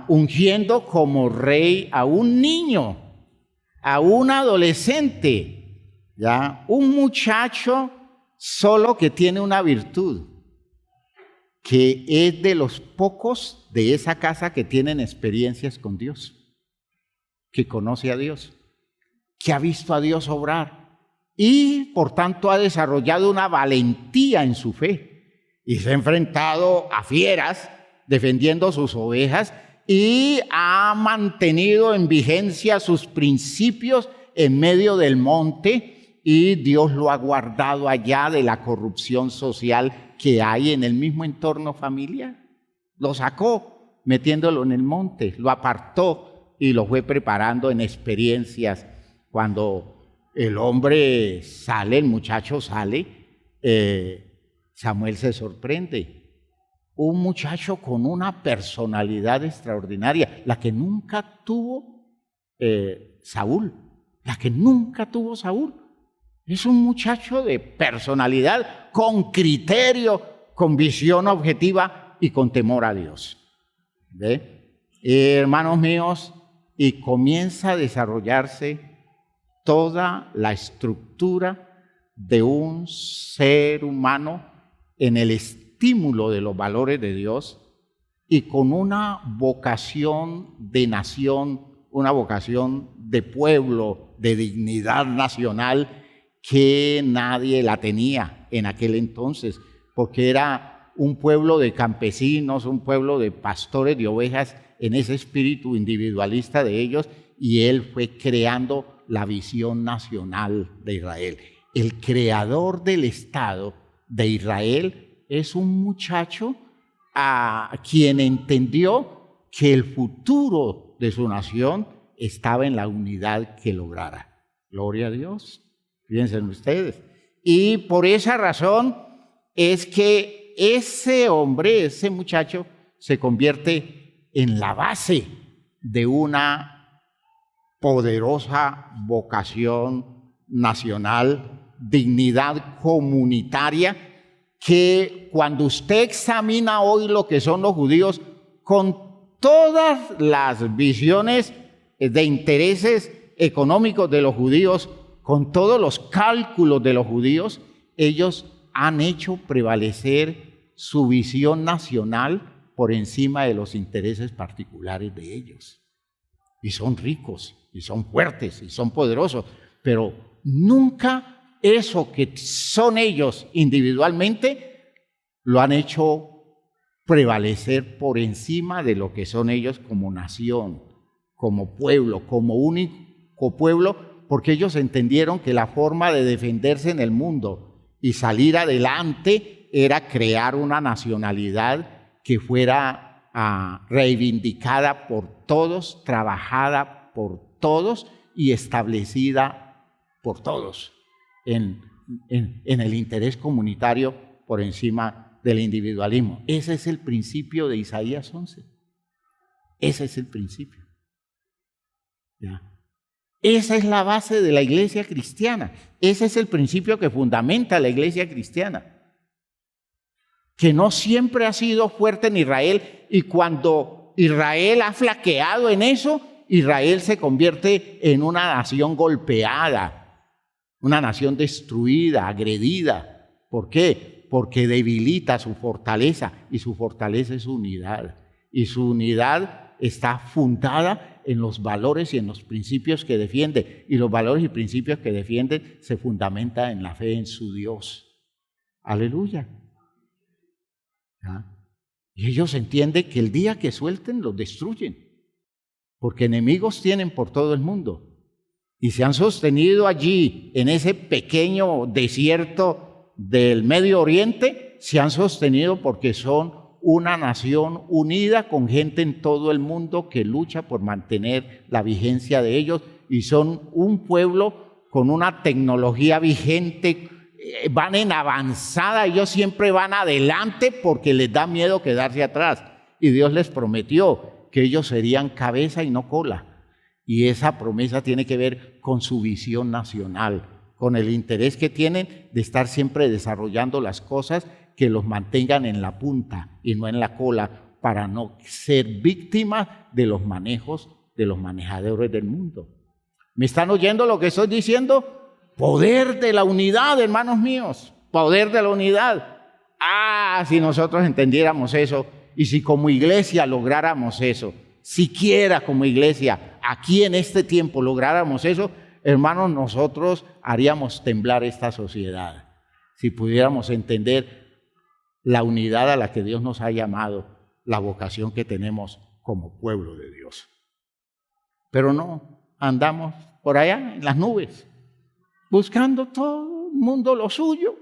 ungiendo como rey a un niño, a un adolescente, ¿ya? Un muchacho solo que tiene una virtud, que es de los pocos de esa casa que tienen experiencias con Dios, que conoce a Dios, que ha visto a Dios obrar y por tanto ha desarrollado una valentía en su fe y se ha enfrentado a fieras defendiendo sus ovejas y ha mantenido en vigencia sus principios en medio del monte, y Dios lo ha guardado allá de la corrupción social que hay en el mismo entorno familiar. Lo sacó metiéndolo en el monte, lo apartó y lo fue preparando en experiencias. Cuando el hombre sale, el muchacho sale, Samuel se sorprende. Un muchacho con una personalidad extraordinaria, la que nunca tuvo Saúl, Es un muchacho de personalidad, con criterio, con visión objetiva y con temor a Dios. ¿Ve? Hermanos míos, y comienza a desarrollarse toda la estructura de un ser humano en el estímulo de los valores de Dios y con una vocación de nación, una vocación de pueblo, de dignidad nacional, que nadie la tenía en aquel entonces, porque era un pueblo de campesinos, un pueblo de pastores de ovejas, en ese espíritu individualista de ellos, y él fue creando la visión nacional de Israel. El creador del Estado de Israel es un muchacho a quien entendió que el futuro de su nación estaba en la unidad que lograra. Gloria a Dios. Fíjense ustedes. Y por esa razón es que ese hombre, ese muchacho, se convierte en la base de una poderosa vocación nacional, dignidad comunitaria, que cuando usted examina hoy lo que son los judíos, con todas las visiones de intereses económicos de los judíos, con todos los cálculos de los judíos, ellos han hecho prevalecer su visión nacional por encima de los intereses particulares de ellos. Y son ricos, y son fuertes, y son poderosos, pero nunca eso que son ellos individualmente lo han hecho prevalecer por encima de lo que son ellos como nación, como pueblo, como único pueblo, porque ellos entendieron que la forma de defenderse en el mundo y salir adelante era crear una nacionalidad que fuera reivindicada por todos, trabajada por todos y establecida por todos en el interés comunitario por encima del individualismo. Ese es el principio de Isaías 11. Ese es el principio. ¿Ya? Esa es la base de la iglesia cristiana. Ese es el principio que fundamenta la iglesia cristiana. que no siempre ha sido fuerte en Israel, y cuando Israel ha flaqueado en eso, Israel se convierte en una nación golpeada, una nación destruida, agredida. ¿Por qué? Porque debilita su fortaleza, y su fortaleza es su unidad. Y su unidad está fundada en los valores y en los principios que defiende. Y los valores y principios que defiende se fundamentan en la fe en su Dios. Aleluya. ¿Ah? Y ellos entienden que el día que suelten los destruyen, porque enemigos tienen por todo el mundo, y se han sostenido allí en ese pequeño desierto del Medio Oriente, se han sostenido porque son una nación unida con gente en todo el mundo que lucha por mantener la vigencia de ellos, y son un pueblo con una tecnología vigente. Van en avanzada, ellos siempre van adelante porque les da miedo quedarse atrás, y Dios les prometió que ellos serían cabeza y no cola, y esa promesa tiene que ver con su visión nacional, con el interés que tienen de estar siempre desarrollando las cosas que los mantengan en la punta y no en la cola, para no ser víctimas de los manejos de los manejadores del mundo. ¿Me están oyendo lo que estoy diciendo? Poder de la unidad, hermanos míos, poder de la unidad. Si nosotros entendiéramos eso, y si como iglesia lográramos eso, siquiera como iglesia, aquí en este tiempo lográramos eso, hermanos, nosotros haríamos temblar esta sociedad. Si pudiéramos entender la unidad a la que Dios nos ha llamado, la vocación que tenemos como pueblo de Dios. Pero no, andamos por allá en las nubes, buscando todo el mundo lo suyo,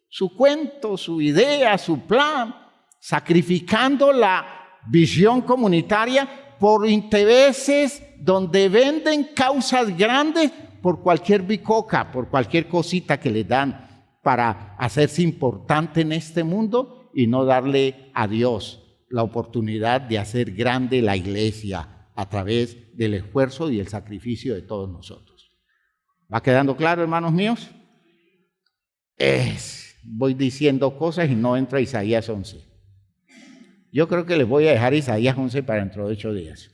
su cuento, su idea, su plan, sacrificando la visión comunitaria por intereses donde venden causas grandes por cualquier bicoca, por cualquier cosita que les dan para hacerse importante en este mundo y no darle a Dios la oportunidad de hacer grande la iglesia a través del esfuerzo y el sacrificio de todos nosotros. ¿Va quedando claro, hermanos míos? Voy diciendo cosas y no entra Isaías 11. Yo creo que les voy a dejar Isaías 11 para dentro de 8 días.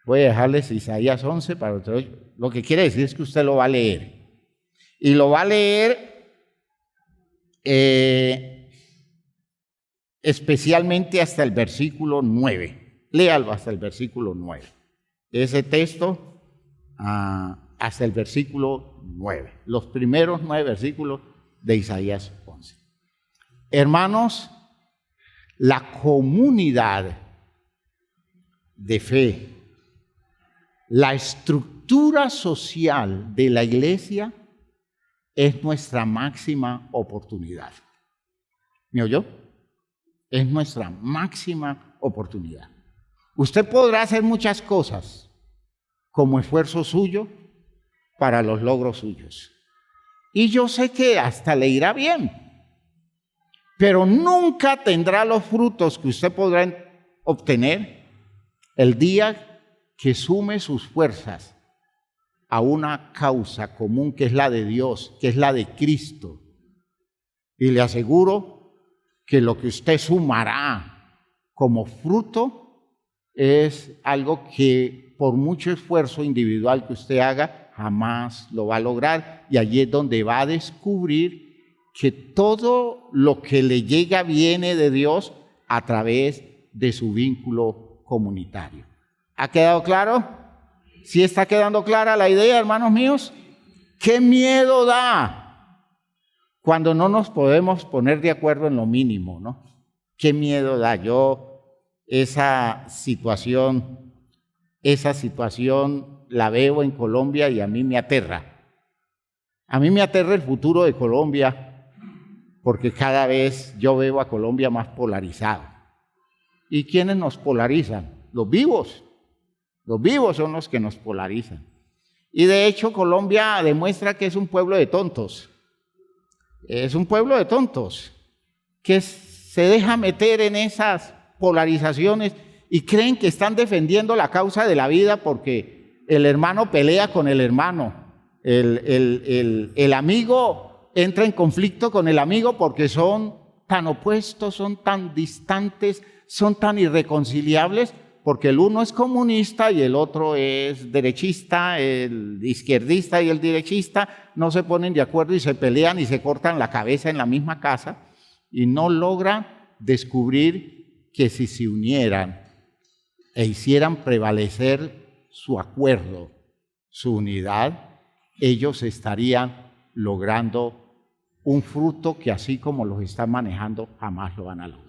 Voy a dejarles Isaías 11 para dentro de 8. Lo que quiere decir es que usted lo va a leer. Y lo va a leer especialmente hasta el versículo 9. Léalo hasta el versículo 9. Ese texto hasta el versículo 9. Los primeros 9 versículos de Isaías 11. Hermanos, la comunidad de fe, la estructura social de la iglesia es nuestra máxima oportunidad. ¿Me oyó? Es nuestra máxima oportunidad. Usted podrá hacer muchas cosas como esfuerzo suyo para los logros suyos. Y yo sé que hasta le irá bien, pero nunca tendrá los frutos que usted podrá obtener el día que sume sus fuerzas a una causa común que es la de Dios, que es la de Cristo. Y le aseguro que lo que usted sumará como fruto es algo que por mucho esfuerzo individual que usted haga, jamás lo va a lograr. Y allí es donde va a descubrir que todo lo que le llega viene de Dios a través de su vínculo comunitario. ¿Ha quedado claro? ¿Sí está quedando clara la idea, hermanos míos? ¿Qué miedo da cuando no nos podemos poner de acuerdo en lo mínimo, ¿no? ¿Qué miedo da? Esa situación la veo en Colombia y a mí me aterra. A mí me aterra el futuro de Colombia porque cada vez yo veo a Colombia más polarizado. ¿Y quiénes nos polarizan? Los vivos. Los vivos son los que nos polarizan. Y de hecho Colombia demuestra que es un pueblo de tontos. Es un pueblo de tontos que se deja meter en esas polarizaciones y creen que están defendiendo la causa de la vida porque el hermano pelea con el hermano. El amigo entra en conflicto con el amigo porque son tan opuestos, son tan distantes, son tan irreconciliables, porque el uno es comunista y el otro es derechista, el izquierdista y el derechista no se ponen de acuerdo y se pelean y se cortan la cabeza en la misma casa y no logran descubrir que si se unieran e hicieran prevalecer su acuerdo, su unidad, ellos estarían logrando un fruto que así como los están manejando jamás lo van a lograr.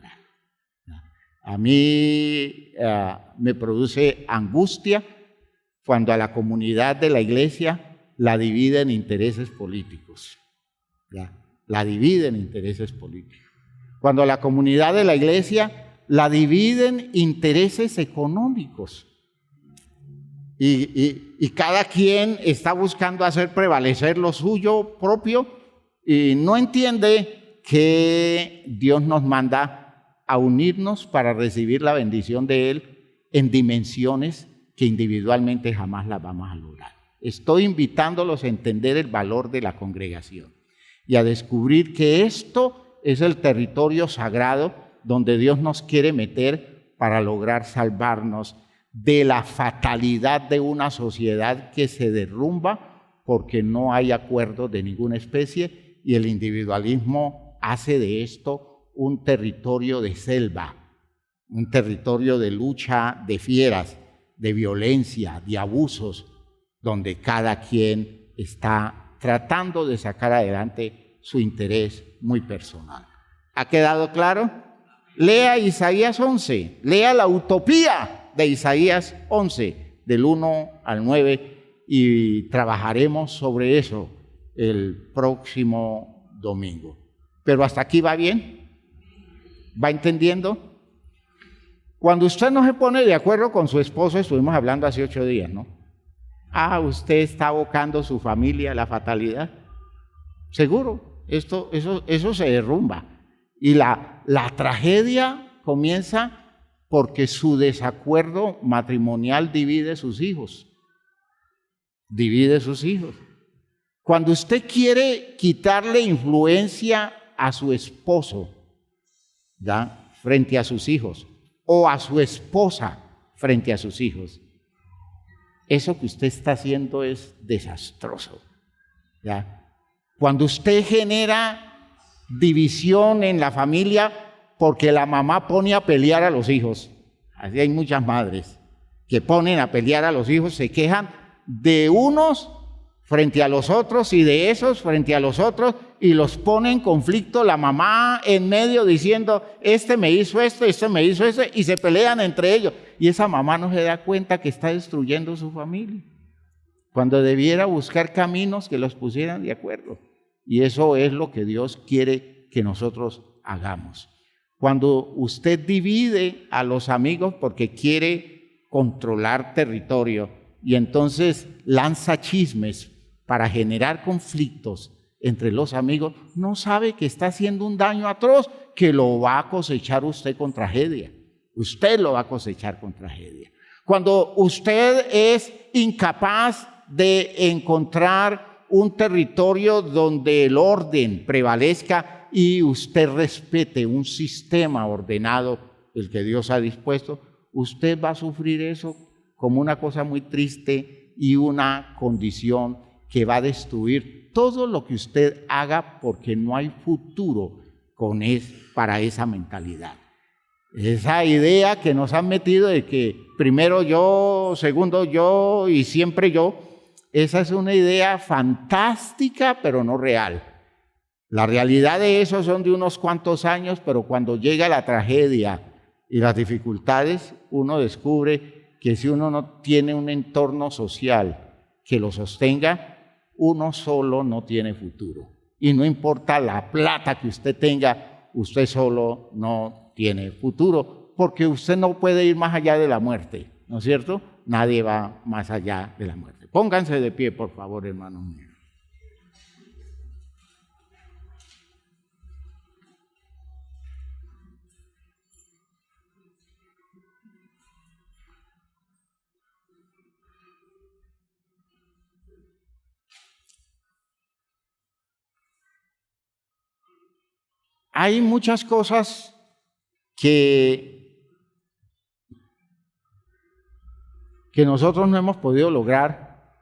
A mí me produce angustia cuando a la comunidad de la iglesia la dividen intereses políticos. La dividen intereses políticos. Cuando a la comunidad de la iglesia la dividen intereses económicos. Y cada quien está buscando hacer prevalecer lo suyo propio y no entiende que Dios nos manda a unirnos para recibir la bendición de Él en dimensiones que individualmente jamás las vamos a lograr. Estoy invitándolos a entender el valor de la congregación y a descubrir que esto es el territorio sagrado donde Dios nos quiere meter para lograr salvarnos de la fatalidad de una sociedad que se derrumba porque no hay acuerdo de ninguna especie y el individualismo hace de esto un territorio de selva, un territorio de lucha de fieras, de violencia, de abusos, donde cada quien está tratando de sacar adelante su interés muy personal. ¿Ha quedado claro? Lea Isaías 11, lea la utopía de Isaías 11, del 1 al 9, y trabajaremos sobre eso el próximo domingo. Pero hasta aquí va bien. ¿Va entendiendo? Cuando usted no se pone de acuerdo con su esposo, estuvimos hablando hace 8 días, ¿no? Usted está abocando su familia a la fatalidad. Seguro, eso se derrumba. Y la tragedia comienza porque su desacuerdo matrimonial divide sus hijos. Divide sus hijos. Cuando usted quiere quitarle influencia a su esposo, ¿ya?, frente a sus hijos, o a su esposa frente a sus hijos, eso que usted está haciendo es desastroso, ¿ya? Cuando usted genera división en la familia porque la mamá pone a pelear a los hijos, así hay muchas madres que ponen a pelear a los hijos, se quejan de unos frente a los otros y de esos frente a los otros y los pone en conflicto la mamá en medio diciendo este me hizo esto, este me hizo eso y se pelean entre ellos y esa mamá no se da cuenta que está destruyendo su familia cuando debiera buscar caminos que los pusieran de acuerdo y eso es lo que Dios quiere que nosotros hagamos. Cuando usted divide a los amigos porque quiere controlar territorio y entonces lanza chismes para generar conflictos entre los amigos, no sabe que está haciendo un daño atroz que lo va a cosechar usted con tragedia. Usted lo va a cosechar con tragedia. Cuando usted es incapaz de encontrar un territorio donde el orden prevalezca y usted respete un sistema ordenado, el que Dios ha dispuesto, usted va a sufrir eso como una cosa muy triste y una condición que va a destruir todo lo que usted haga porque no hay futuro para esa mentalidad. Esa idea que nos han metido de que primero yo, segundo yo y siempre yo, esa es una idea fantástica pero no real. La realidad de eso son de unos cuantos años, pero cuando llega la tragedia y las dificultades, uno descubre que si uno no tiene un entorno social que lo sostenga, uno solo no tiene futuro. Y no importa la plata que usted tenga, usted solo no tiene futuro, porque usted no puede ir más allá de la muerte, ¿no es cierto? Nadie va más allá de la muerte. Pónganse de pie, por favor, hermanos míos. hay muchas cosas que nosotros no hemos podido lograr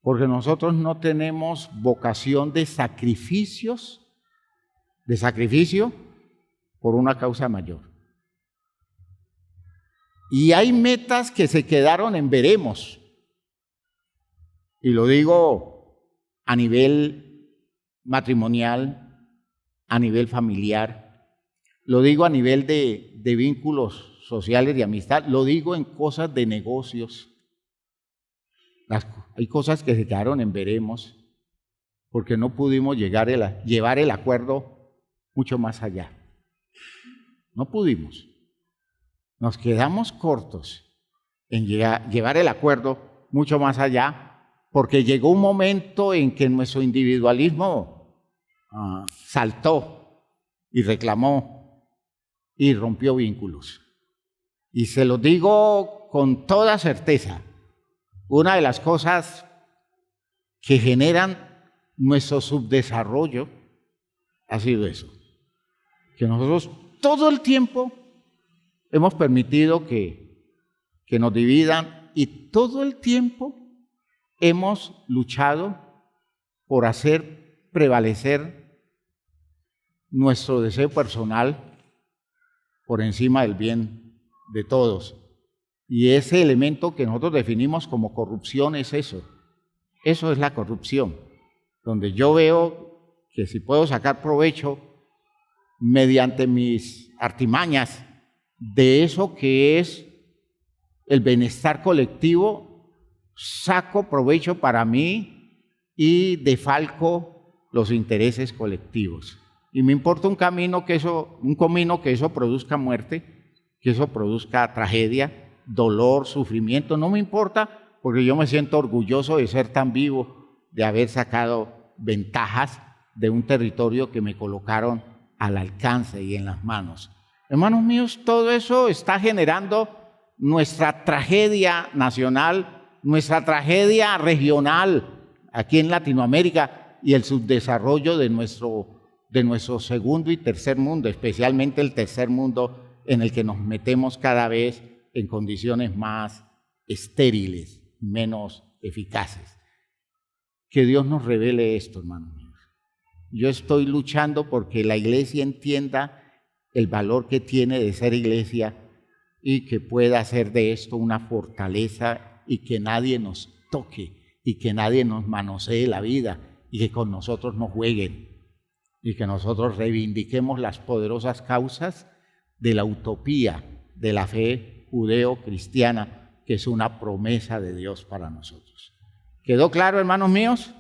porque nosotros no tenemos vocación de sacrificio por una causa mayor. Y hay metas que se quedaron en veremos. Y lo digo a nivel matrimonial, a nivel familiar, lo digo a nivel de vínculos sociales, de amistad, lo digo en cosas de negocios. Hay cosas que se quedaron en veremos porque no pudimos llevar el acuerdo mucho más allá. No pudimos. Nos quedamos cortos en llevar el acuerdo mucho más allá porque llegó un momento en que nuestro individualismo saltó y reclamó y rompió vínculos. Y se lo digo con toda certeza, una de las cosas que generan nuestro subdesarrollo ha sido eso, que nosotros todo el tiempo hemos permitido que nos dividan y todo el tiempo hemos luchado por hacer prevalecer nuestro deseo personal por encima del bien de todos. Y ese elemento que nosotros definimos como corrupción es eso. Eso es la corrupción, donde yo veo que si puedo sacar provecho mediante mis artimañas de eso que es el bienestar colectivo, saco provecho para mí y defalco los intereses colectivos. Y me importa un comino que eso produzca muerte, que eso produzca tragedia, dolor, sufrimiento, no me importa porque yo me siento orgulloso de ser tan vivo, de haber sacado ventajas de un territorio que me colocaron al alcance y en las manos. Hermanos míos, todo eso está generando nuestra tragedia nacional, nuestra tragedia regional aquí en Latinoamérica y el subdesarrollo de nuestro segundo y tercer mundo, especialmente el tercer mundo en el que nos metemos cada vez en condiciones más estériles, menos eficaces. Que Dios nos revele esto, hermanos míos. Yo estoy luchando porque la iglesia entienda el valor que tiene de ser iglesia y que pueda hacer de esto una fortaleza y que nadie nos toque y que nadie nos manosee la vida y que con nosotros no jueguen y que nosotros reivindiquemos las poderosas causas de la utopía de la fe judeo-cristiana, que es una promesa de Dios para nosotros. ¿Quedó claro, hermanos míos?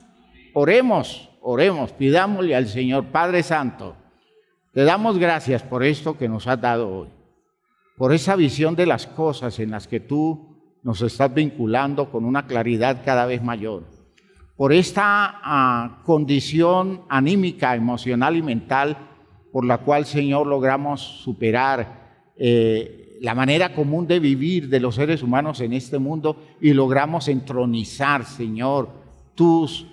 Oremos, pidámosle al Señor. Padre Santo, te damos gracias por esto que nos has dado hoy, por esa visión de las cosas en las que tú nos estás vinculando con una claridad cada vez mayor, por esta condición anímica, emocional y mental por la cual, Señor, logramos superar la manera común de vivir de los seres humanos en este mundo y logramos entronizar, Señor, tus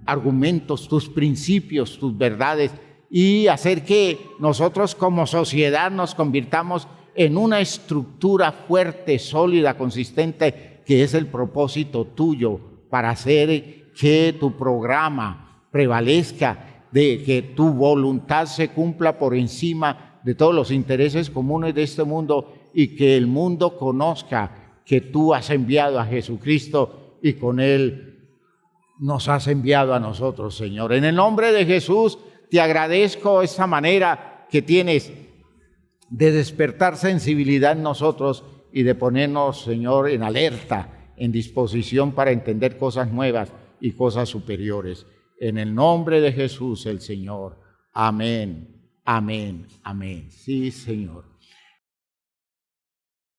argumentos, tus principios, tus verdades y hacer que nosotros como sociedad nos convirtamos en una estructura fuerte, sólida, consistente, que es el propósito tuyo para hacer que tu programa prevalezca, de que tu voluntad se cumpla por encima de todos los intereses comunes de este mundo y que el mundo conozca que tú has enviado a Jesucristo y con él nos has enviado a nosotros, Señor. En el nombre de Jesús te agradezco esta manera que tienes de despertar sensibilidad en nosotros y de ponernos, Señor, en alerta, en disposición para entender cosas nuevas y cosas superiores. En el nombre de Jesús el Señor. Amén, amén, amén. Sí, Señor.